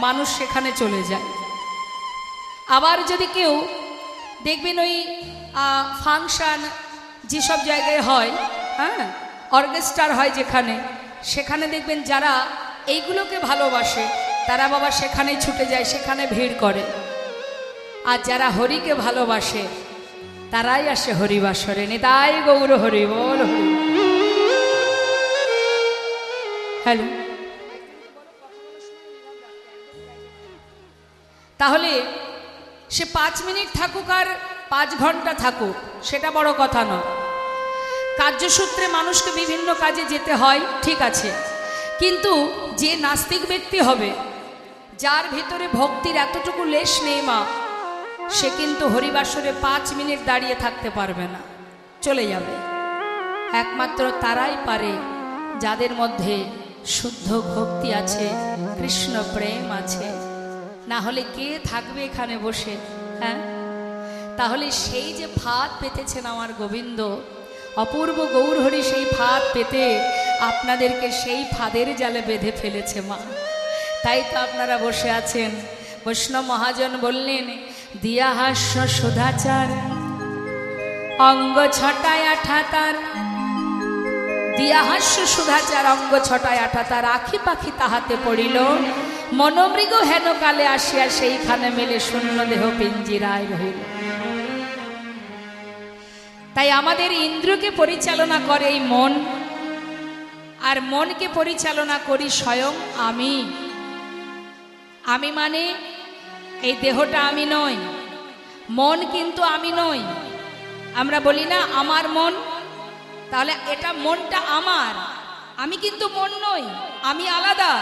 মানুষ সেখানে চলে যায়। আবার যদি কেউ দেখবেন ওই ফাংশন যেসব জায়গায় হয়, হ্যাঁ, অর্কেস্ট্রার হয় যেখানে, সেখানে দেখবেন যারা এইগুলোকে ভালোবাসে তারা বাবা সেখানেই ছুটে যায়, সেখানে ভিড় করে। আর যারা হরিকে ভালোবাসে তারাই আসে হরিবাসরে। নিতাই গৌর হরি বল হরি। হ্যালো, তাহলে সে 5 মিনিট থাকুক আর 5 ঘন্টা থাকুক, সেটা বড় কথা নয়। কার্যসূত্রে মানুষকে বিভিন্ন কাজে যেতে হয়, ঠিক আছে, কিন্তু যে নাস্তিক ব্যক্তি হবে, যার ভিতরে ভক্তির এতটুকু লেশ নেই মা, সে কিন্তু হরিবাসরে 5 মিনিট দাঁড়িয়ে থাকতে পারবে না, চলে যাবে। একমাত্র তারাই পারে যাদের মধ্যে শুদ্ধ ভক্তি আছে, কৃষ্ণ প্রেম আছে। না হলে কে থাকবে এখানে বসে? হ্যাঁ, তাহলে সেই যে ফাঁদ পেতেছেন আমার গোবিন্দ, অপূর্ব গৌরহরি সেই ফাঁদ পেতে আপনাদেরকে সেই ফাঁদের জালে বেঁধে ফেলেছে মা। তাই তো আপনারা বসে আছেন। বৈষ্ণব মহাজন বললেন, দিয়া হাস্য সুধাচার অঙ্গ ছটায় আঠা তার, দিয়া হাস্য সুধাচার অঙ্গ ছটায় আঠা তার, আখি পাখি তাহাতে পড়িল, মনোমৃগ হেন কালে আসিয়া সেইখানে মেলে শূন্য দেহ পিঞ্জিরায় রহিল। তাই আমাদের ইন্দ্রকে পরিচালনা করে এই মন, আর মনকে পরিচালনা করি স্বয়ং আমি। আমি মানে এই দেহটা আমি নই, মন কিন্তু আমি নই। আমরা বলি না আমার মন, তাহলে এটা মনটা আমার, আমি কিন্তু মন নই, আমি আলাদা,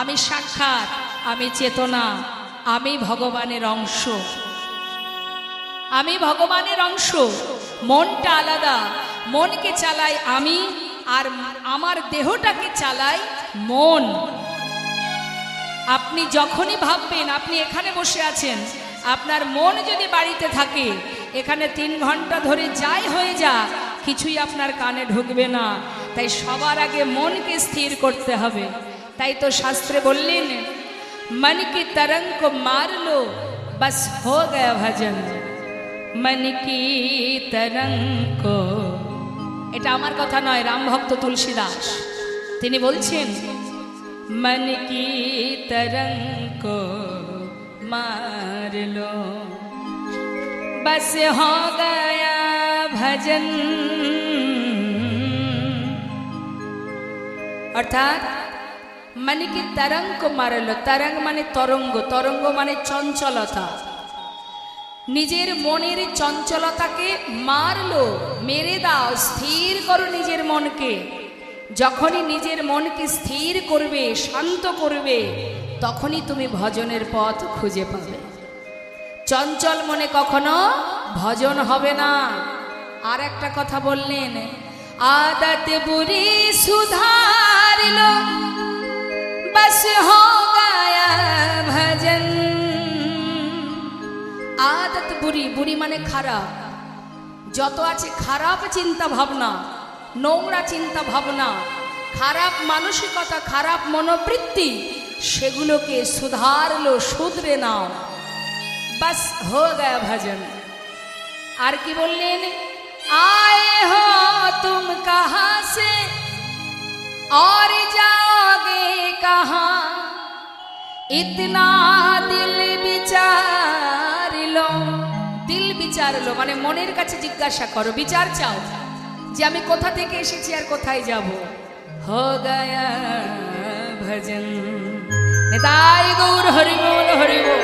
আমি সাক্ষাৎ, আমি চেতনা, আমি ভগবানের অংশ, আমি ভগবানের অংশ। মনটা আলাদা, মনকে চালাই আমি, আর আমার দেহটাকে চালাই মন। আপনি যখনই ভাববেন, আপনি এখানে বসে আছেন, আপনার মন যদি বাড়িতে থাকে, এখানে 3 ঘন্টা ধরে যাই হয়ে যা, কিছুই আপনার কানে ঢুকবে না। তাই সবার আগে মনকে স্থির করতে হবে। তাই তো শাস্ত্রে বললেন, মন কি तरंग को मार लो बस हो गया भजन, मन की तरंग को। এটা আমার কথা নয়, রামভক্ত তুলসীদাস তিনি বলছেন, मन की तरंग को मार लो बस हो गया भजन। অর্থাৎ মানে কি তরঙ্গ মারলো, তরঙ্গ মানে তরঙ্গ, তরঙ্গ মানে চঞ্চলতা। নিজের মনের চঞ্চলতাকে মারলো, মেরে দাও, স্থির করো নিজের মনকে। যখনই নিজের মনকে স্থির করবে, শান্ত করবে, তখনই তুমি ভজনের পথ খুঁজে পাবে। চঞ্চল মনে কখনো ভজন হবে না। আর একটা কথা বললেন, आदत बुरी सुधार लो बस हो गया भजन। आदत बुरी, बुरी माने খারাপ, যত আছে খারাপ চিন্তা ভাবনা, নোংরা চিন্তা ভাবনা, খারাপ মানসিকতা, খারাপ মনোবৃত্তি, সেগুলোকে সুধারলো, শুধরে নাও, बस हो गया भजन। আর কি বললেন, आए हो तुम कहाँ से और जाओगे कहाँ, इतना दिल विचार लो। दिल विचार लो মানে মনের কাছে জিজ্ঞাসা করো, বিচার চাও যে আমি কোথা থেকে এসেছি আর কোথায় যাব। हो गया भजन। নিতাই গৌর হরি বল, হরি বল।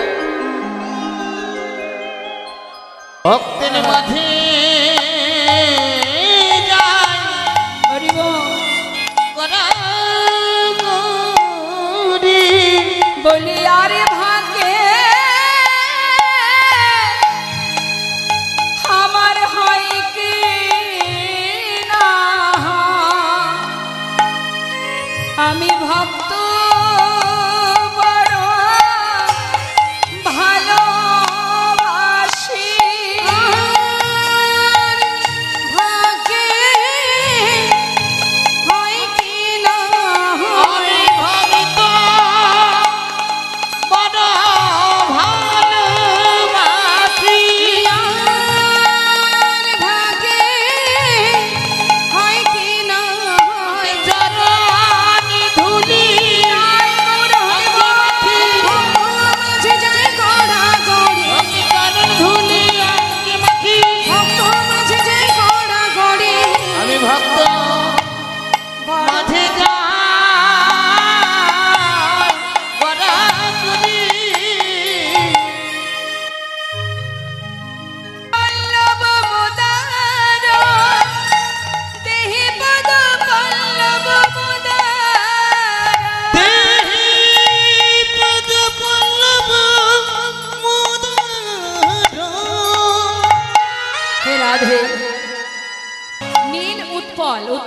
ভক্তের মাঝে বলি আরে ভাগে আমার হয় কি না, আমি ভক্ত বড় ভালোবাসি।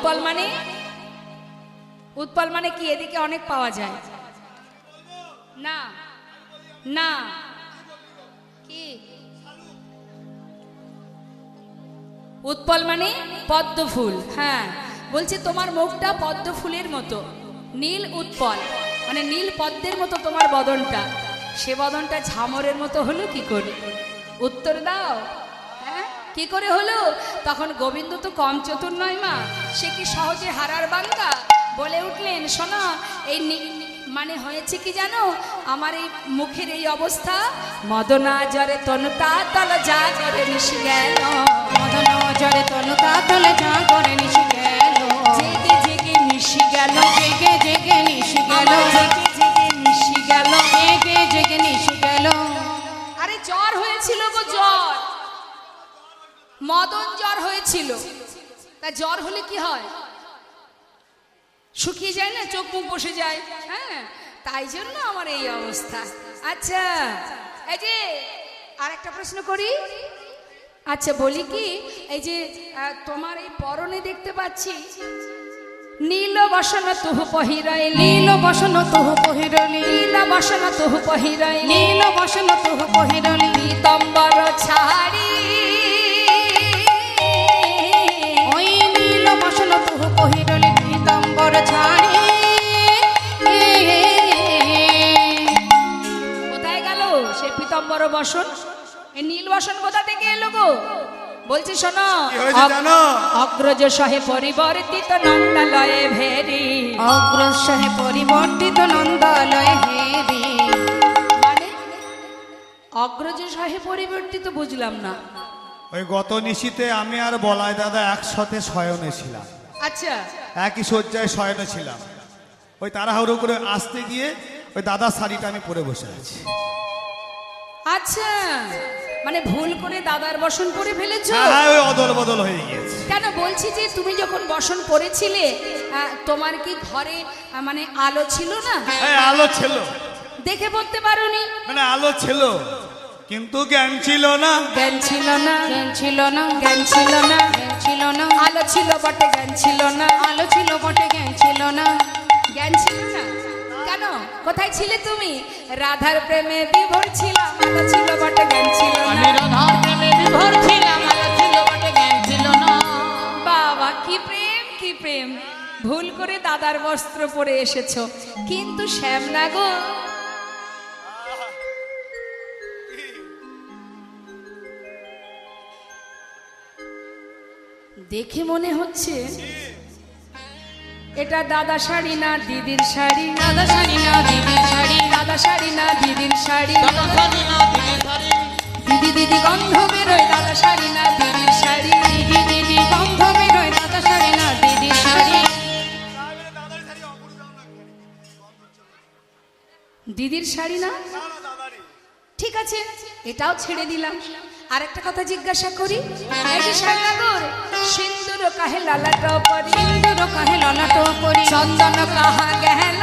উৎপল মানে, উৎপল মানে কি? এদিকে অনেক পাওয়া যায় না, না কি? উৎপল মানে পদ্ম ফুল। হ্যাঁ, বলছে তোমার মুখটা পদ্ম ফুলের মতো, নীল উৎপল মানে নীল পদ্মের মতো তোমার বদনটা। সে বদনটা ঝামরের মতো হলো কি করে? উত্তর দাও। হ্যাঁ, কি করে হলো? তখন গোবিন্দ তো কম চতুর নয় মা, সে কি সহজে হারার বান্দা? বলে উঠলেন, শোনো, এই মানে হয়েছে কি জানো, আমার এই মুখের এই অবস্থা, মদনা জরে তনুতা তল যা করে নিশি গেল, মদন জরে তনু তাতলে যা করে নিশি গেল, জেগে জেগে নিশি গেল, জেগে জেগে নিশি গেল, জেগে জেগে নিশি গেল, জেগে জেগে নিশি গেল। আরে জ্বর হয়েছিল গো, জ্বর, মদন জ্বর হয়েছিল। তা জ্বর হলে কি হয়? শুকিয়ে যায় না, চোখ মুখ বসে যায়। হ্যাঁ, তাই জন্য আমার এই অবস্থা। আচ্ছা, এই যে আর একটা প্রশ্ন করি। আচ্ছা বলি কি, এই যে তোমার এই পরনে দেখতে পাচ্ছি নীল বসন তুহু পহিরাইলি, নীল বসন তুহু পহিরলি, নীল বসন তুহু পহিরাইলি, নীল বসন তুহু পহিরলি, পীতম্বর ছাড়ি, ওই নীল বসন তুহু পহিরলি, পীতম্বর ছাড়ি। কোথায় গেল সে পীতম্বর বসন? এই নীল বসন কোথা থেকে এলো গো? বলছি শোনো, কি হয়েছে জানো? অগ্রজ সহে পরিবর্তিত নন্দালয়ে ভেরি, অগ্রসহে পরিবর্তিত নন্দালয়ে হেরি। মানে অগ্রজ সহে পরিবর্তিত বুঝলাম না। ওই গত নিশীতে আমি আর বলাই দাদা একসাথে শয়নে ছিলাম, আচ্ছা একই শয্যায় শয়নে ছিলাম। ওই তাড়াহুড়ো করে আসতে গিয়ে ওই দাদার শাড়িটা আমি পরে বসে আছি। আচ্ছা, মানে ভুল করে দাদার বসন পরে ফেলেছো? হ্যাঁ, ওই অদল বদল হয়ে গিয়েছে। কেন বলছি যে তুমি যখন বসন পরেছিলে, তোমার কি ঘরে মানে আলো ছিল না? হ্যাঁ, আলো ছিল, দেখে পড়তে পারোনি? মানে আলো ছিল কিন্তু জ্ঞান ছিল না। জ্ঞান ছিল না, জ্ঞান ছিল না, জ্ঞান ছিল না, জ্ঞান ছিল না, আলো ছিল বটে জ্ঞান ছিল না, আলো ছিল বটে জ্ঞান ছিল না। জ্ঞান ছিল না। কেন? কোথায় ছিলে তুমি? রাধার প্রেমে বিভোর ছিলাম, আলো ছিল বটে জ্ঞান ছিল আমি না। রাধার প্রেমে বিভোর ছিলাম, আলো ছিল বটে জ্ঞান ছিল না। বাবা কি প্রেম, কি প্রেম! ভুল করে দাদার বস্ত্র পরে এসেছো, কিন্তু শ্যামনা গো, দেখে মনে হচ্ছে এটা দাদা শাড়ি না দিদির শাড়ি, দাদা শাড়ি না দিদির শাড়ি, দাদা শাড়ি না দিদির শাড়ি, দাদা শাড়ি না দিদি শাড়ি, দিদি দিদি গন্ধ বেরোয়, দাদা শাড়ি না দিদির শাড়ি, দিদি দিদি গন্ধ বেরোয়, দাদা শাড়ি না দিদির শাড়ি। দিদির শাড়ি না? ঠিক আছে, এটাও ছেড়ে দিলাম। আর একটা কথা জিজ্ঞাসা করি, এই যে শ্যামনগর, সিন্দুর কাহে লালাট পরি, সিন্দুর কাহে ললাট পরি, চন্দন কাহা গেল,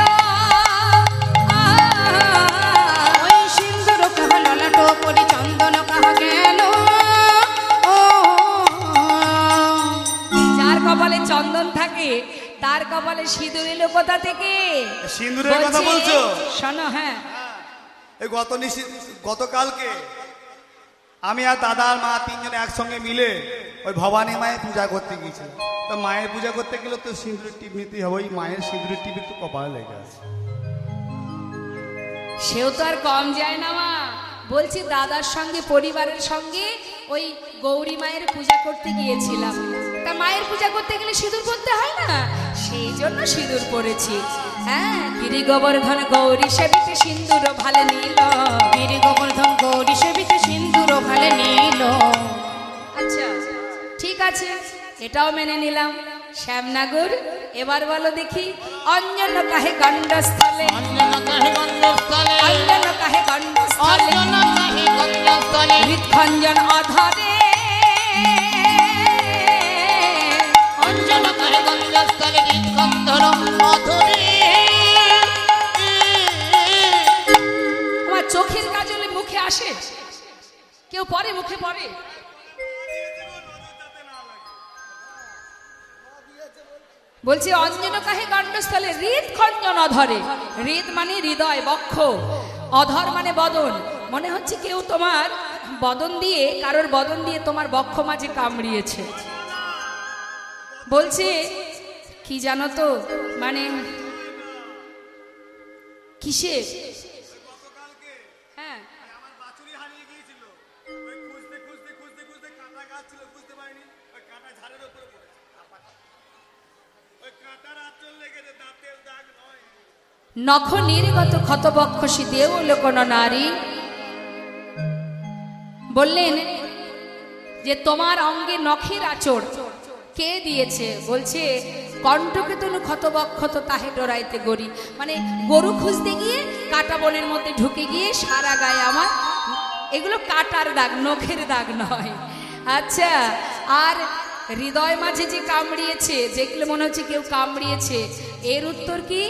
ওই সিন্দুর কাহা ললাট পরি, চন্দন কাহা গেল। ও যার কপালে চন্দন থাকে তার কপালে সিঁদুর এলো কোথা থেকে? সিঁদুরের কথা বলছি, বলছো? শোনো, হ্যাঁ, এই গতকালকে আমি আর দাদা আর মা তিনজনে একসঙ্গে মিলে ওই ভবানী মায়ের পূজা করতে গিয়েছিলাম। তো মায়ের পূজা করতে গেলে তো সিঁদুরের টিপ নিতেই হবে। ওই মায়ের সিঁদুরের টিপ তো কপালে লেগে আছে। সেও তো আর কম যায় না মা। বলছি দাদার সঙ্গে পরিবারের সঙ্গে ওই গৌরী মায়ের পূজা করতে গিয়েছিলাম। তা মায়ের পূজা করতে গেলে সিঁদুর পরতে হয় না, সেই জন্য সিঁদুর পরেছি। হ্যাঁ, গিরি গোবর্ধন গৌরী সেবিতে সিন্দুর ভালে নীল, গিরি গোবর্ধন গৌরী সেবিতে সিন্দুর ভালে নীল। আচ্ছা ঠিক আছে, এটাও মেনে নিলাম। শ্যামনগর, এবার বলো দেখি, অঞ্জন কাহে গণ্ডস্থলে, অঞ্জন কাহে গন্ধস্থলে, অঞ্জন কাহে গণ্ডস্থলে, অঞ্জন কাহে গন্ধস্থলে, হৃৎখঞ্জন অধরে, অঞ্জন কাহে গন্ধস্থলে, গন্ধর অধরে। আমার চোখের কাজলে মুখে আসে, কেউ পরে মুখে পড়ে? বলছে অঞ্জন কাহে কাণ্ডস্থলে হৃদ খঞ্জন অধরে। হৃদ মানে হৃদয়, বক্ষ, অধর মানে বদন। মনে হচ্ছে কেউ তোমার বদন দিয়ে, কারোর বদন দিয়ে তোমার বক্ষ মাঝে কামড়িয়েছে। বলছে কি জানো তো, মানে কিসে? হ্যাঁ, আমার বাছুরি হারিয়ে গিয়েছিল, ওই খুঁজতে খুঁজতে খুঁজতে খুঁজতে কাঁটা গাছ ছিল, বুঝতে পারিনি, ওই কাঁটা ঝাড়ের উপরে পড়েছে। ওই কাঁটার আঁচল লেগেছে, দাঁতের দাগ নয়। নখ নির্গত ক্ষতবক্ষসী দেও লোকন নারী। বললেন যে তোমার অঙ্গে নখের আঁচড় কে দিয়েছে? বলছে কণ্ঠকে তনু ক্ষতবক্ষত তাহে ডরাইতে গরি। মানে গরু খুঁজতে গিয়ে কাটা বনের মধ্যে ঢুকে গিয়ে সারা গায়ে আমার, এগুলো কাটার দাগ, নখের দাগ নয়। আচ্ছা, আর হৃদয় মাঝে যে কামড়িয়েছে, যেগুলো মনে হচ্ছে কেউ কামড়িয়েছে, এর উত্তর কি?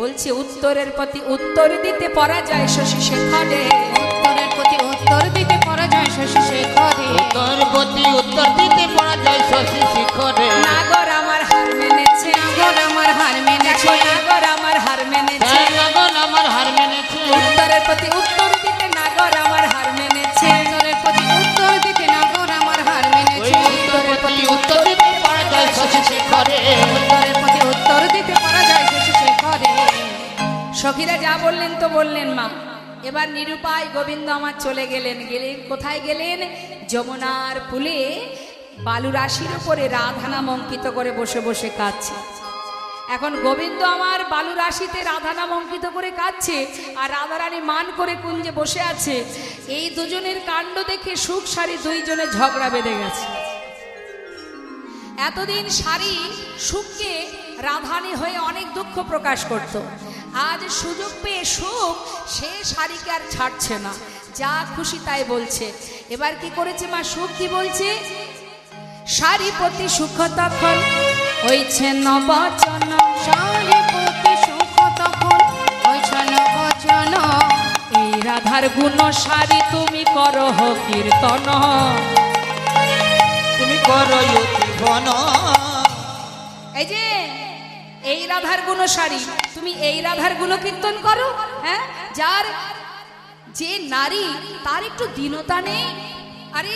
বলছে উত্তরের প্রতি উত্তর দিতে পরাজয় শশী শেখরে। উত্তরের প্রতি উত্তর দিতে পরাজয় শশী শেখরে। উত্তর প্রতি উত্তর দিতে পারা যায় শশী শিখরে। নাগর আমার হার মেনেছে, নাগর আমার হার মেনেছে, নাগর আমার হার মেনেছে। হ্যাঁ, নাগর আমার হার মেনেছে। উত্তরের প্রতি উত্তর দিতে নাগর আমার হার মেনেছে। উত্তরের প্রতি উত্তর দিতে নাগর আমার হার ওই মেনেছে। উত্তরের প্রতি উত্তর দিতে পারা যায় শশী শিখরে। উত্তরের প্রতি উত্তর দিতে পরাজয় শশী শেখরে। সখীরা যা বললেন তো বললেন মা। এবার নিরুপায় গোবিন্দ আমার চলে গেলেন। গেলেন কোথায় গেলেন? যমুনার কূলে বালু রাশির উপরে রাধা নাম অঙ্কিত করে বসে বসে কাঁদছে। এখন গোবিন্দ আমার বালু রাশিতে রাধা নাম অঙ্কিত করে কাঁদছে, আর রাধারানী মান করে কুঞ্জে বসে আছে। এই দুজনের কাণ্ড দেখে সুখ সারি দুইজনে ঝগড়া বেঁধে গেছে। এতদিন সারি সুখকে রাধানী হয়ে অনেক দুঃখ প্রকাশ করত। আজ সুযোগ পেয়ে সুখ সে শাড়িকে আর ছাড়ছে না, যা খুশি তাই বলছে। এবার কি করেছে মা? সুখ কি বলছে? শাড়ি প্রতি সুখ তখন হইছে নবচন। শাড়ি প্রতি সুখ তখন হইছে নবচন। এই রাধার গুণ শাড়ি তুমি করো কীর্তন। তুমি করো জীবন। এই যে এই রাধার গুণ শাড়ি, তুমি এই রাধার গুণ কীর্তন করো। হ্যাঁ, যার যে নারী তার একটু দীনতা নেই। আরে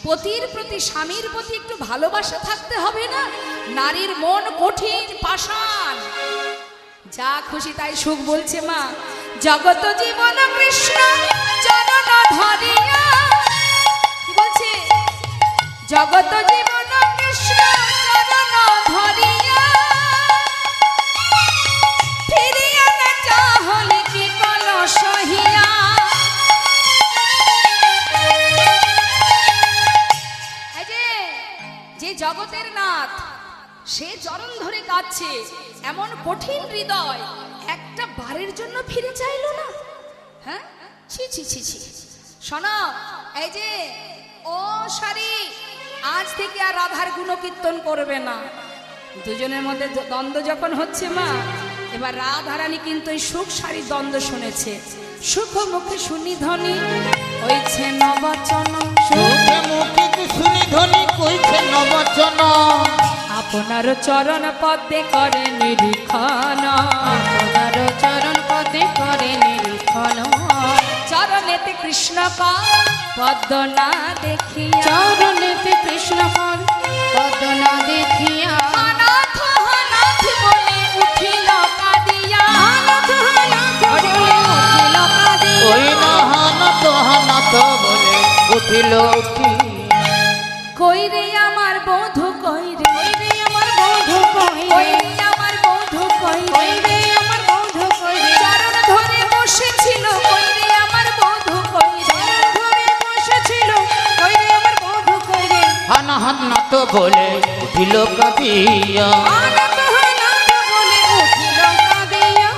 পতির প্রতি, স্বামীর প্রতি একটু ভালোবাসা থাকতে হবে না? নারীর মন কঠিন পাষাণ। যা খুশি তাই সুখ বলছে মা। জগত জীবন কৃষ্ণ চরণ ধরিয়া। কি বলছে? জগত জীবন কৃষ্ণ চরণ ধরিয়া। ফিরিয়া না চাহলে কি কল সহিয়া। যে জগতের নাথ, সে চরণ ধরে কাঁদছে। এমন কঠিন হৃদয় একটা বারের জন্য ফিরে চাইলো না। হ্যাঁ, ছি ছি ছি ছি। শোনো, এই যে ও সারি, আজ থেকে আর রাধার গুণকীর্তন করবে না। দুজনের মধ্যে দ্বন্দ্ব যখন হচ্ছে মা, এবার রাধারানী কিন্তু এই সুখ সারির দ্বন্দ্ব শুনেছে। সুখ মুখে শুনি ধ্বনি হইছে নবচন। সুখে মুখে শুনি ধ্বনি কইছে নবচন। আপনার চরণ পদে করে নিরীক্ষণ। আপনার চরণ পদে করে নিরীক্ষণ। চরণেতে কৃষ্ণ পদ্ম না দেখিয়া। চরণেতে কৃষ্ণ পদ্ম না দেখিয়া। অনাথ অনাথ বলে উঠিল কাঁদিয়া। অনাথ অনাথ বলে উঠিল কাঁদিয়া। ওই নাহানত হানাত বলে উঠিল উঠি। কই রে আমার বধূ কই রে, কই রে আমার বধূ কই কই রে, রে আমার বধূ কই কই রে। রে আমার বধূ কই রে। চরণ ধরে বসেছিল কই রে আমার বধূ কই রে। চরণ ধরে বসেছিল কই রে আমার বধূ কই রে। হানাত বলে উঠিল কাঁদিয়া। অনাথ অনাথ বলে উঠিল কাঁদিয়া।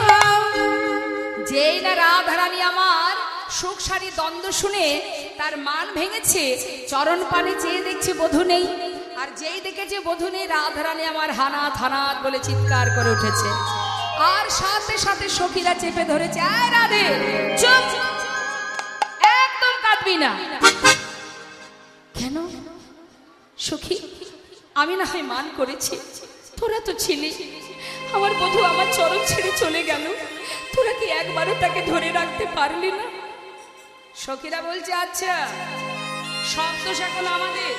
যেই না রাধারানী আমার সুখ সারি দ্বন্দ্ব শুনে তার মান ভেঙেছে, চরণ পানে চেয়ে দেখছে বধূ নেই। আর যেই দেখেছে বধূ নেই, রাধারানী আমার হানাত হানাত বলে চিৎকার করে উঠেছে। আর সাথে সাথে সখীরা চেপে ধরেছে, আয় রাধে চুপ, একদম কাঁদবি না। কেন সখী? আমি না হয় মান করেছি, তোরা তো ছিলি, আমার বধূ আমার চরণ ছেড়ে চলে গেল, তোরা কি একবারও তাকে ধরে রাখতে পারলি না? সখীরা বলছে আচ্ছা সব দোষ এখন আমাদের।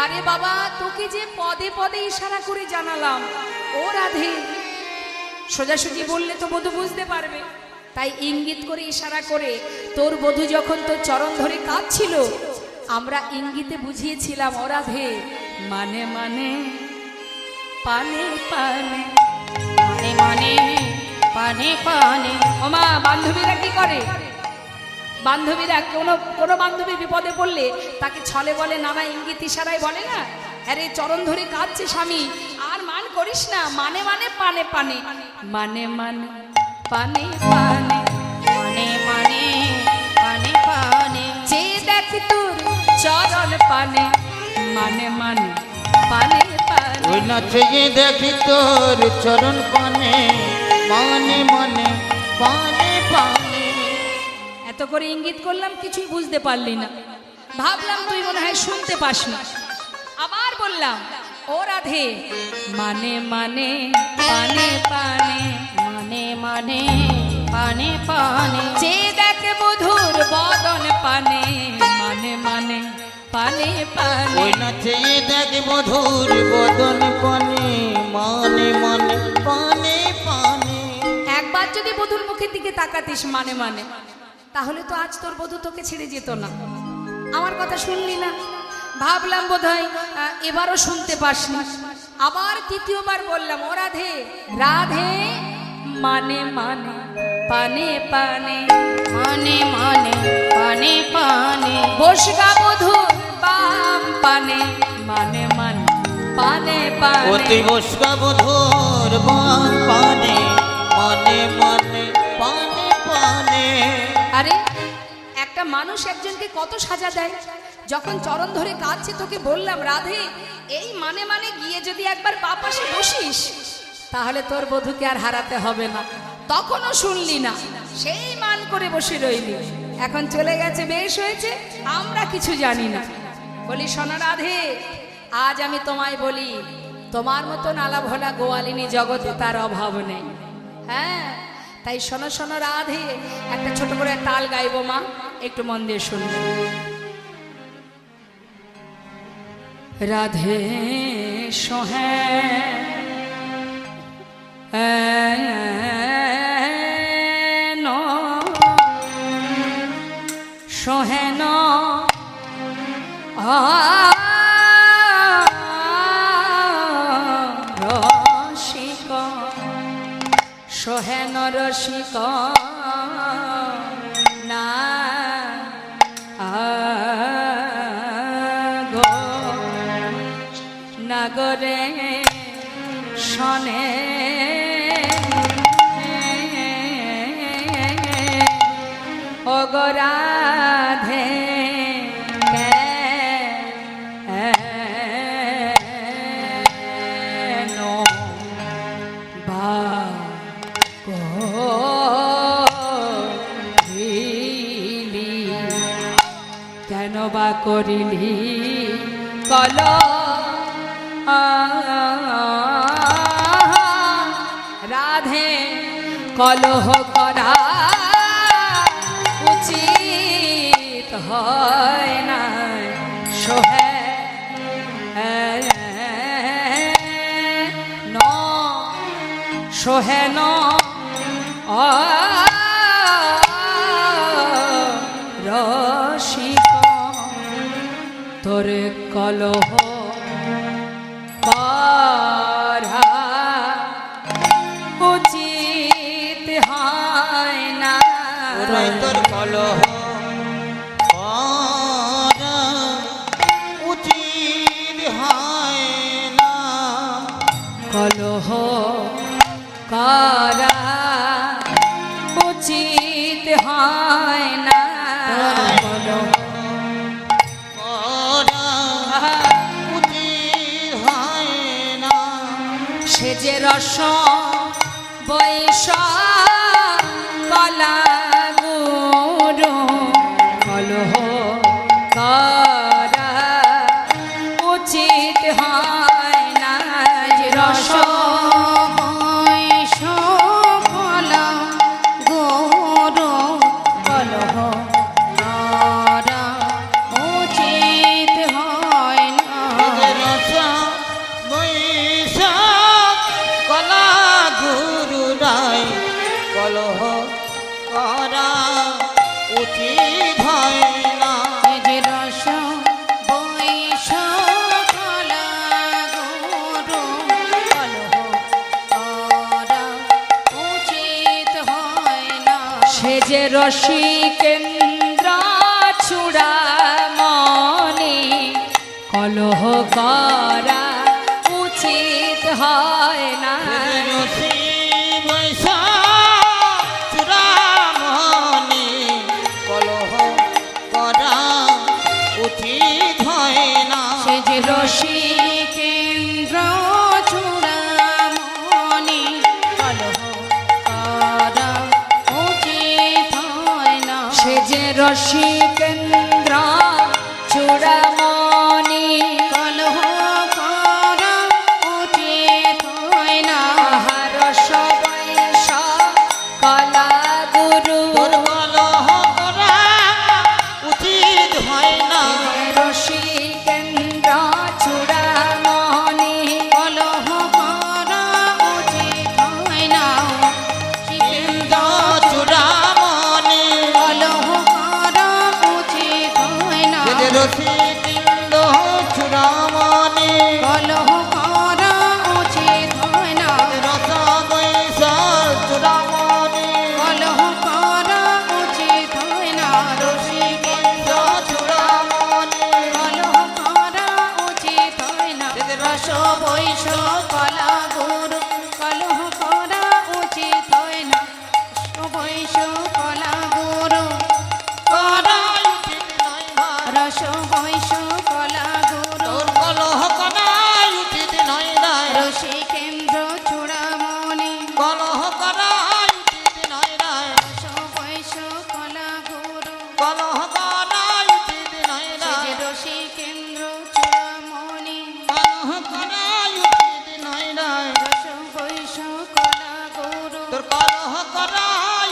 আরে বাবা, তোকে যে পদে পদে ইশারা করে জানালাম ও রাধে, সোজাসুজি বললে তো বধূ বুঝতে পারবে, তাই ইঙ্গিত করে ইশারা করে তোর বধূ যখন তোর চরণ ধরে কাঁদছিল আমরা ইঙ্গিতে বুঝিয়েছিলাম ও রাধে মানে মানে পানে পানে মানে মানে পানে পানে। ওমা বান্ধবীরা কি করে, বান্ধবীরা কোনো বান্ধবী বিপদে পড়লে তাকে ছলে বলে নানা ইঙ্গিত ইশারায় বলে না, আরে চরণ ধরে কাঁদছে স্বামী আর মান করিস না, মানে মানে পানে পানে মানে মানে পানে পানে মানে মানে পানে পানে। যে দেখ তোর চরণ পানে মানে মানে পানে পানে। ওই নাচে দেখি তোর চরণ পানে মানে মানে পানে পানে। এত করে ইঙ্গিত করলাম কিছুই বুঝতে পারলি না, ভাবলাম তুই মনে হয় শুনতে পাস না, আবার বললাম ও রাধে মানে মানে পানে পানে মানে মানে পানে পানে। যে দেখে বধুর বদন পানে মানে মানে পানে পানে। ওই নাচে দেখি মধুর বদন পানে মানে মানে পানে পানে। একবার যদি বধুর মুখের দিকে তাকাতিস মানে মানে, তাহলে তো আজ তোর বধূ তোকে ছেড়ে যেত না। আমার কথা শুনলি না, ভাবলাম বোধহয় এবারও শুনতে পাসনি, আবার তৃতীয়বার বললাম ও রাধে রাধে মানে মানে পানে পানে মানে মানে পানে পানে। বসগা বধুর বাম পানে মানে মানে পানে পানে। অতি বসকা বধুর বাম পানে মানে মানে পানে পানে। আরে একটা মানুষ একজনকে কত সাজা দেয়, যখন চরণ ধরে কাঁদছে তোকে বললাম রাধে এই মানে মানে গিয়ে যদি একবার পা পাশে বসিস তাহলে তোর বধূকে আর হারাতে হবে না, তখনও শুনলি না, সেই মান করে বসে রইলি। এখন চলে গেছে, বেশ হয়েছে, আমরা কিছু জানি না। বলি শোনো রাধে, আজ আমি তোমায় বলি তোমার মতো নালা ভোলা গোয়ালিনী জগতে তার অভাব নেই। হ্যাঁ, তাই শোনো শোনো রাধে, একটা ছোট করে তাল গাইবো মা, একটু মন দিয়ে শুনবে। রাধে সোহে সোহেন রসিক সোহেন রসিক না গো নাগরে শনে অগরাধে কেন বা করিলি, কেন বা করিলি কল রাধে কলহ করা উচিত হয় না, সোহে ন সোহে ন রসিক তোর কলহ করা উচিত হয় না। তোর কলহ করা উচিত হয় না। কলহ করা উচিত হয় না। কলহ করা উচিত হয় না। সে যে রস বৈশ কলা গুরু কলহ করা উচিত হয় না। যে রস রসিকেন্দ্র চূড়ামণি কলহ করা উচিত হয় না। রসি বৈশাখ চূড়ামণি কলহ করা উচিত হয় না। সে যে রসিকেন্দ্র চূড়ামণি কলহ করা উচিত হয় না। সে যে রসিকেন্দ্র চূড়ামণি কলহ করা উচিত হয় না। রস বৈশ কলা গুরু তোর কলহ করা উচিত হয় না। রসিকেন্দ্র চূড়ামণি কলহ করা উচিত হয় না। ইন্দ্র চূড়ামণি কলহ করা উচিত হয় না। রসি ইন্দ্র চূড়ামণি কলহ করা উচিত হয় না। রস বৈশাখ চূড়ামণি কলহ করা উচিত হয় না। রসিকেন্দ্র চূড়ামণি কলহ করা উচিত হয় না। রস বৈশ কলা গুরু কলহ করা উচিত হয় না। রস বৈশ কলা গুরু করা উচিত নয় ভাই। রস বৈশ কলা গুরু তোর কলহ করা উচিত নয় ভাই। রসিকেন্দ্র চূড়ামণি কলহ করা উচিত নয় ভাই। রস বৈশ কলা গুরু কলহ করা উচিত নয় সে ভাই। যে রসিকেন্দ্র চূড়ামণি কলহ করা উচিত নয় ভাই। রস বৈশ কলা গুরু তোর কলহ করা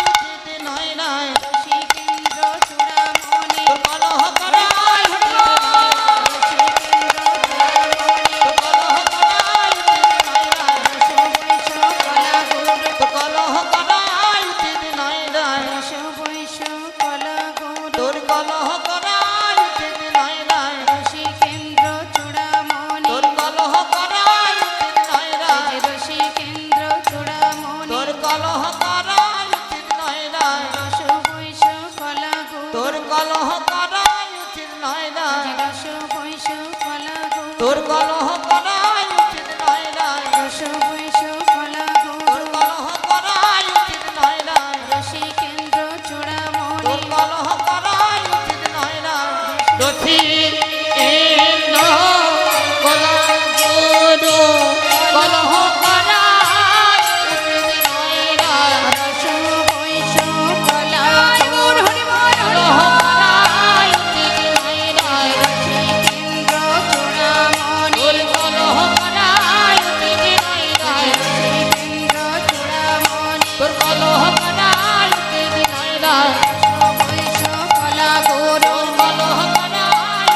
উচিত নয় ভাই। রসিকেন্দ্র চূড়ামণি তোর কলহ করা উচিত নয় ভাই। রসিকেন্দ্র চূড়ামণি তোর কলহ করা উচিত নয় ভাই। রস বৈশ কলা গুরু তোর কলহ করা উচিত নয় ভাই। রস বৈশ কলা গুরু তোর কলহ করা উচিত নয় ভাই। রসিকেন্দ্র চূড়ামণি তোর কলহ করা উচিত নয় ভাই। রসিকেন্দ্র চূড়ামণি তোর কলহ করা উচিত নয় ভাই। রস বৈশ কলা গুরু তোর কলহ করা উচিত নয় ভাই। রস বৈশ কলা গুরু তোর কলহ করা উচিত নয় ভাই। রস বৈশ কলা তোর গুরু কলহ করা উচিত নয় ভাই। রসিকেন্দ্র চূড়ামণি তোর কলহ করা উচিত নয় ভাই। রসি ইন্দ্র কলা গুরু কলহ করা উচিত নয় ভাই। রস বৈশ কলা গুরু কলহ করা উচিত নয় ভাই। রসিকেন্দ্র চূড়ামণি তোর কলহ করা উচিত নয় ভাই। রসিকেন্দ্র চূড়ামণি তোর কলহ করা উচিত নয় ভাই। বৈশ কলা গুরু কলহ করা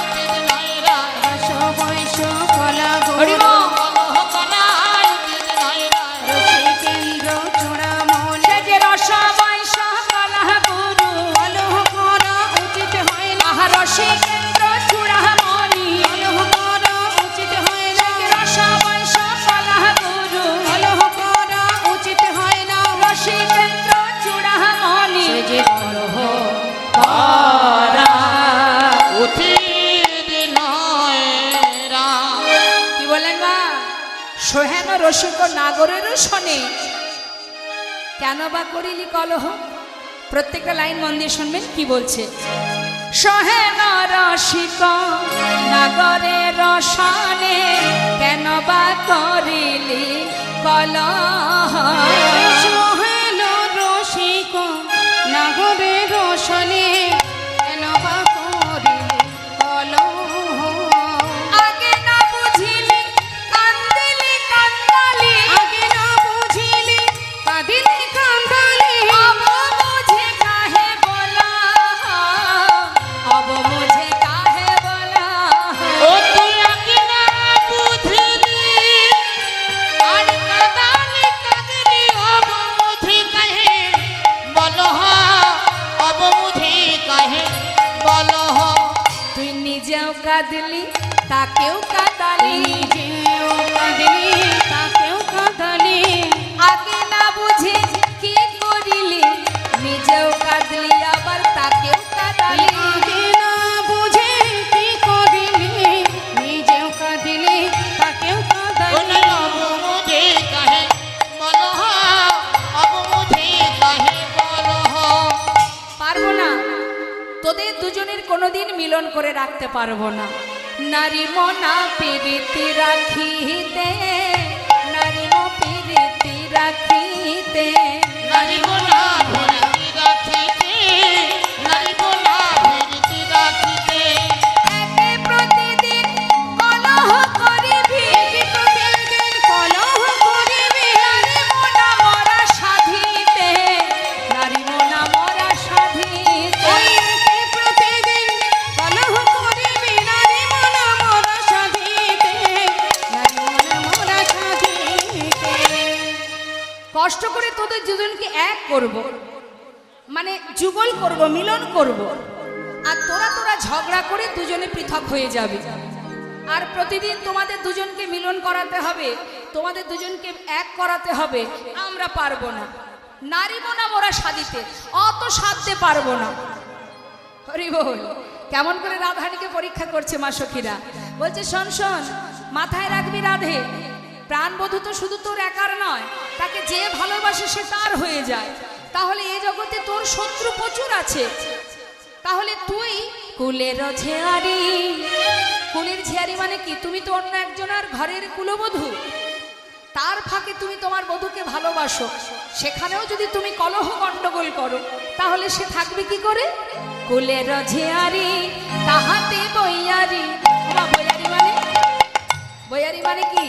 উচিত নয় ভাই। রস বৈশ কলা হরি গুরু বল। কলহ করা উচিত নয় ভাই। রসিকেন্দ্র চূড়ামণি সে যে রস বৈশ কলা গুরু কলহ করা উচিত হয় না। রসিকেন্দ্র চূড়ামণি কলহ করা উচিত হয় না। রস বৈশ কলা গুরু কলহ করা উচিত হয় না। রসিকেন্দ্র চূড়ামণি সে যে কলহ করা উচিত নয় রাম। কি বলেন মা? সোহেন রসিক নাগরেরও শোনে, কেন বা করিলি কলহ? প্রত্যেকটা লাইন মন দিয়ে শুনবেন কি বলছে। সোহেন রসিক নাগরের শনে, কেন বা করিলি কলহ? সোহেল রসিক নাগরে রসনে কেন বা করিলে কলহ? আগে না বুঝিলি কান্দিলি কান্দালি, আগে না বুঝিলি কাঁদিলে কান্দালি। अब मुझे काहे बोला, अब मुझे काहे बोला। ও তুই আগে না বুঝলি আর কাদালি কাদরি অবমুধি কাহে বলহ অবমুধি কাহে বলহ। তুই নিজেও কাঁদলি তাকেও কাঁদালি, নিজেও কাঁদিলি তাকেও কাঁদালি। আগে না বুঝে কি করিলি, নিজেও কাঁদলি করে রাখতে পারবো না। নারী মনা প্রীতি রাখিতে, নারী মো প্রীতি রাখিতে, নারী বোনা ভীতি রাখিতে, নারী বোনা ভীতি রাখিতে। একে প্রতিদিন কলহ করিবি, একে প্রতিদিন কলহ করিবি, নারী মনা মরা সাধিতে, নারী মনা মরা সাধিতে। ওই একে প্রতিদিন কলহ করিবি, নারী মন মোরা সাধিতে, নারী মন মোরা সাধিতে। কষ্ট করে তোদের দুজনকে এক করব, মানে যুগল করব, মিলন করব, আর তোরা তোরা ঝগড়া করে দুজনে পৃথক হয়ে যাবে। আর প্রতিদিন তোমাদের দুজনকে মিলন করাতে হবে, তোমাদের দুজনকে এক করাতে হবে। আমরা পারবো না, নারী বোনা মোরা সাদিতে, অত সাধতে পারবো না। হরি বল। কেমন করে রাধারানীকে পরীক্ষা করছে মা সখীরা, বলছে শোন শোন, মাথায় রাখবি রাধে, প্রাণবধূ তো শুধু তোর একার নয়, তাকে যে ভালোবাসে সে তার হয়ে যায়। তাহলে এই জগতে তোর শত্রু প্রচুর আছে। তাহলে তুই কুলের ঝেয়ারি, কুলের ঝেয়ারি মানে কি? তুমি তো অন্য একজনের ঘরের কুলবধূ, তার ফাঁকে তুমি তোমার বধূকে ভালোবাসো, সেখানেও যদি তুমি কলহ গন্ডগোল করো, তাহলে সে থাকবে কি করে? কুলের ঝেয়ারি তাহাতে বইয়ারি। ওমা, বইয়ারি মানে, বইয়ারি মানে কি?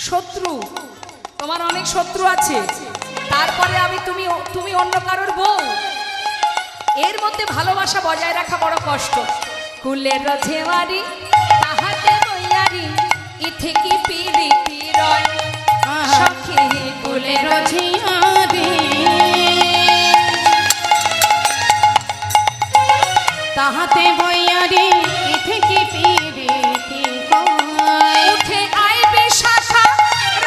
শত্রু। তোমার অনেক শত্রু আছে, তারপরে আমি তুমি অন্য কারোর বউ, এর মধ্যে ভালোবাসা বজায় রাখা বড় কষ্ট। কুলের ঝেওয়ারি তাহাতে বইয়ারি, ইথে কি পিরিতি রয় সখী কুলের ঝিয়ারি তাহাতে বইয়ারি, ইথে কি পিরিতি কয়। উঠে আইবে শাখা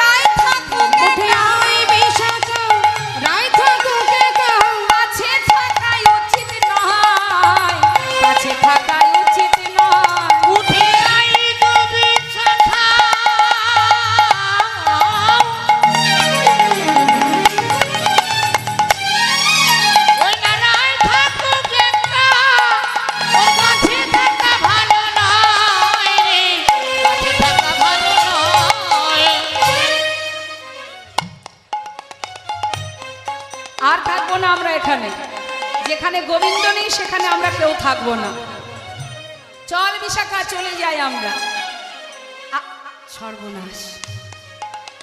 রায় থাকুক উঠে আইবে শাখা রায় থাকুক একা, কাছে থাকাই উচিত নয়, কাছে থাকাই উচিত নয়। উঠে আই কবি শাখা, ওই নারায় থাকুক একা, ও কাছে থাকা ভালো নয় রে, কাছে থাকা ভালো নয়। আর থাকবো না আমরা এখানে, যেখানে গোবিন্দ নেই সেখানে আমরা কেউ থাকবো না। চল বিশাখা, চলে যাই আমরা। সর্বনাশ।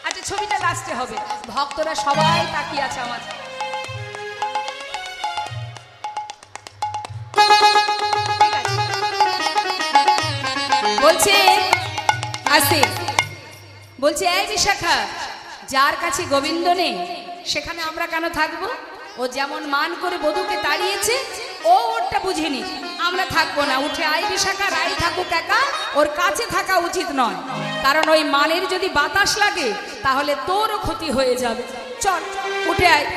আচ্ছা, ছবিটা লাস্টে হবে, ভক্তরা সবাই তাকিয়ে আছে আমার। ঠিক আছে। বলছে আসে, বলছে এই বিশাখা, যার কাছে গোবিন্দ নেই সেখানে আমরা কেন থাকবো? ও যেমন মান করে বধূকে তাড়িয়েছে, ও ওরটা বুঝিনি, আমরা থাকবো না। উঠে আই বিশাখা রাই থাকুক একা, ওর কাছে থাকা উচিত নয়, কারণ ওই মানের যদি বাতাস লাগে তাহলে তোরও ক্ষতি হয়ে যাবে। চল উঠে আয়।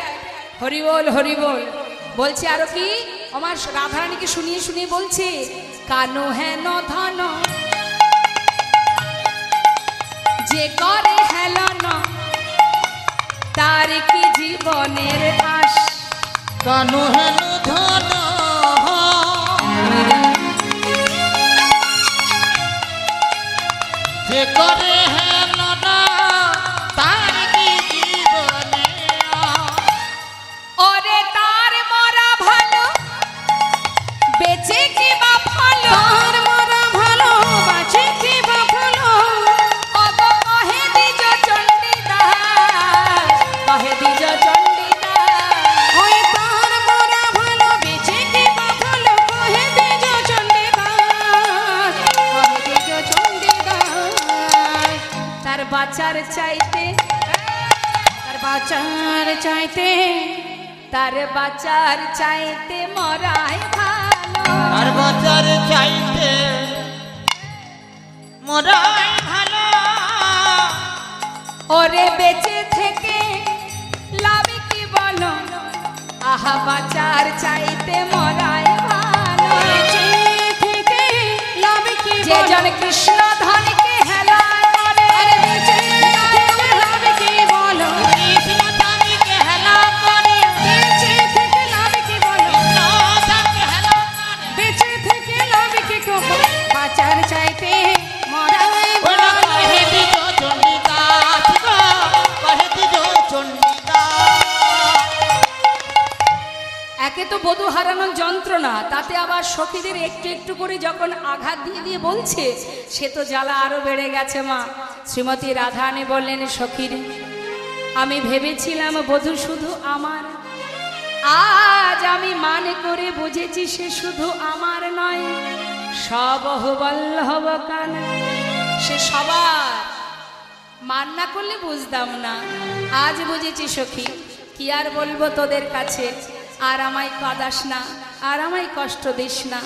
হরি বল, হরি বল। বলছে আরো কি, আমার রাধারানীকে শুনিয়ে শুনিয়ে বলছে, কানো হেন ধন যে করে হেলন, তার কি জীবনের আশ। কানু হেন ধন যে করে হেন না, তার কি জীবনে ওরে তার মরা ভালো, বেঁচে কি বা ভালো, তার মরা ভালো, বাঁচে কি বা ভালো। অগ কহে দ্বিজ চণ্ডীদাস, কহে দ্বিজ চণ্ডীদাস। ওই তার মরা ভালো, বেঁচে কি বা ভালো, কহে দ্বিজ চণ্ডীদাস, কহে দ্বিজ চণ্ডীদাস। তার বাঁচার চাইতে, তার বাঁচার চাইতে, তার বাঁচার চাইতে মরাই ভালো। আর বাঁচার চাইতে মরাই ভালো। ওরে বেঁচে থেকে লাভ কি বলো, আহা বাঁচার চাইতে মরাই ভালো। বেঁচে থেকে লাভ কি যে বলো? জন কৃষ্ণ ধনকে হেলা করে, আরে বেঁচে থেকে লাভ কি বলো? কৃষ্ণ তামিকে হেলা করে, বেঁচে থেকে লাভ কি বলো? কৃষ্ণ তাকে হেলা করে, বেঁচে থেকে লাভ কি হারানোর যন্ত্রণা, তাতে আবার সখীদের একটু একটু করে যখন আঘাত দিয়ে দিয়ে বলছে, সে তো জ্বালা আরো বেড়ে গেছে মা। শ্রীমতী রাধারানী বললেন, সখীরে আমি ভেবেছিলাম বধূ শুধু আমার, আজ আমি মানে করে বুঝেছি সে শুধু আমার নয়, সবহু বল্লভ কান, সে সবার। মান না করলে বুঝতাম না, আজ বুঝেছি সখী। কি আর বলবো তোদের কাছে, আর আমায় কাঁদাস না, আর আমায় কষ্ট দিস না।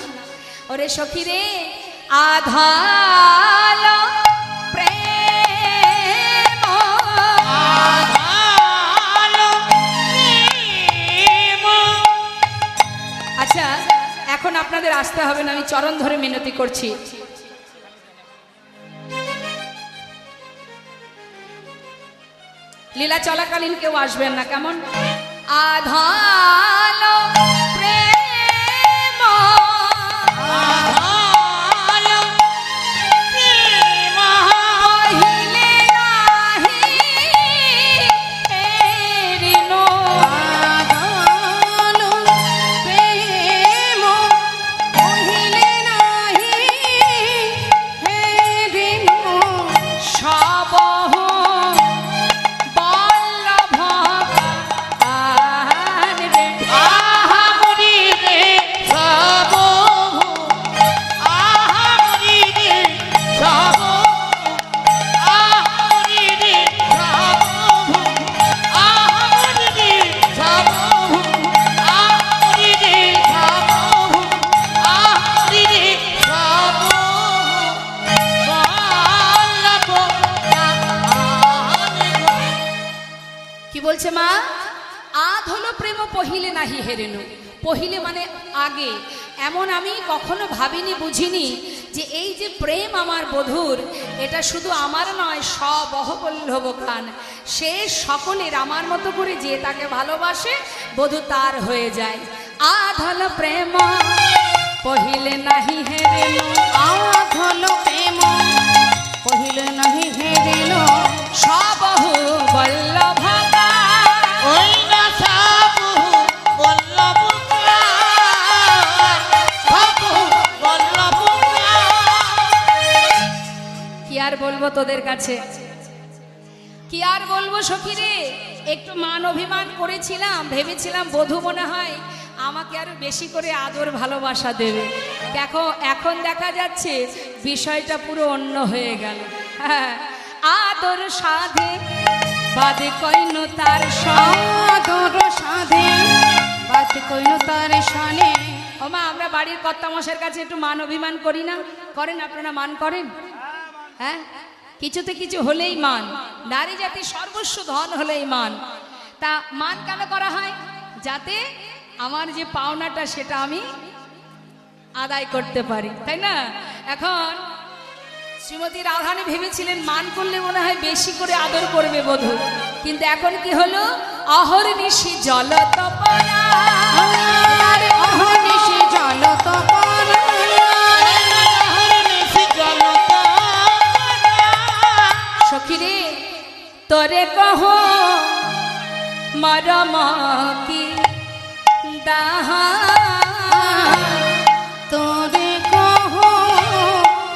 ওরে সখী রে, আধাল প্রেম, আচ্ছা এখন আপনাদের আসতে হবে না, আমি চরণ ধরে মিনতি করছি। লীলা চলাকালীন কেউ আসবেন না, কেমন? আধাল প্রেম, পহিলে নাহি হেরিনো, সবহু বল্লভ কান রে। কি বলছে মা? আধ হলো প্রেম পহিলে নাহি হেরেনু। পহিলে মানে আগে। এমন আমি কখনো ভাবিনি, বুঝিনি যে এই যে প্রেম আমার বধূর, এটা শুধু আমার নয়, সবহবল্লভ খান, সে সকলের। আমার মতো করে যে তাকে ভালোবাসে বধূ তার হয়ে যায়। আধ হলো প্রেম পহিলে নাহি হেরেনু, আধ হলো প্রেম পহিলে নাহি হেরিনো, সবহু বল্লভ কি আর বলবো তোদের কাছে, কি আর বলবো সখী রে। একটু মান অভিমান করেছিলাম, ভেবেছিলাম বধূ মনে হয় আমাকে আরো বেশি করে আদর ভালোবাসা দেবে। দেখো এখন দেখা যাচ্ছে বিষয়টা পুরো অন্য হয়ে গেল। হ্যাঁ, আদর সাধে বাদে কইন তার আদর সাধে বাদ কইনো তার শানে। ও মা, আমরা বাড়ির কর্তামশের কাছে একটু মান অভিমান করি না? করেন আপনারা? মান করেন? হ্যাঁ, কিছুতে কিছু হলেই মান। নারী জাতির সর্বস্ব ধন হলেই মান। তা মান কেন করা হয়? যাতে আমার যে পাওনাটা সেটা আমি আদায় করতে পারি, তাই না? এখন শ্রীমতী রাধারানী ভেবেছিলেন মান করলে মনে হয় বেশি করে আদর করবে বধূ, কিন্তু এখন কি হলো? অহর্নিশি জল তপনা, অহর্নিশি জল তপনা, সখী রে তোরে কহ মরম কি দাহা, তোরে কহ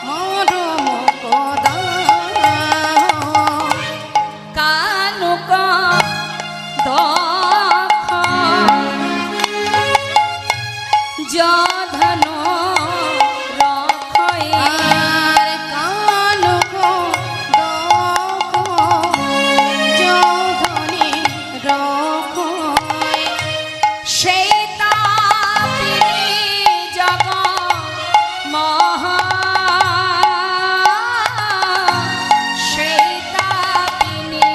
মরম কদা, কানুক দখ যধন রখই, আর কানুক দখ যধনি রখই, সেই তাপিনী জগ মহা, সেই তাপিনী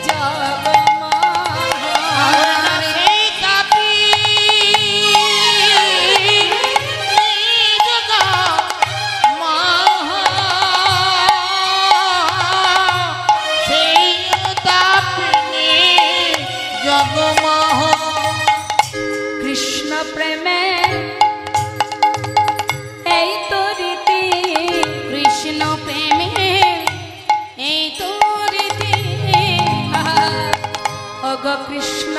জগ মহা, সেই তাপি জগ মহা, সেই তাপিনী জগ মহা। কৃষ্ণ প্রেমে এই তো রীতি, কৃষ্ণ প্রেমে এই তো রীতি, ওগো কৃষ্ণ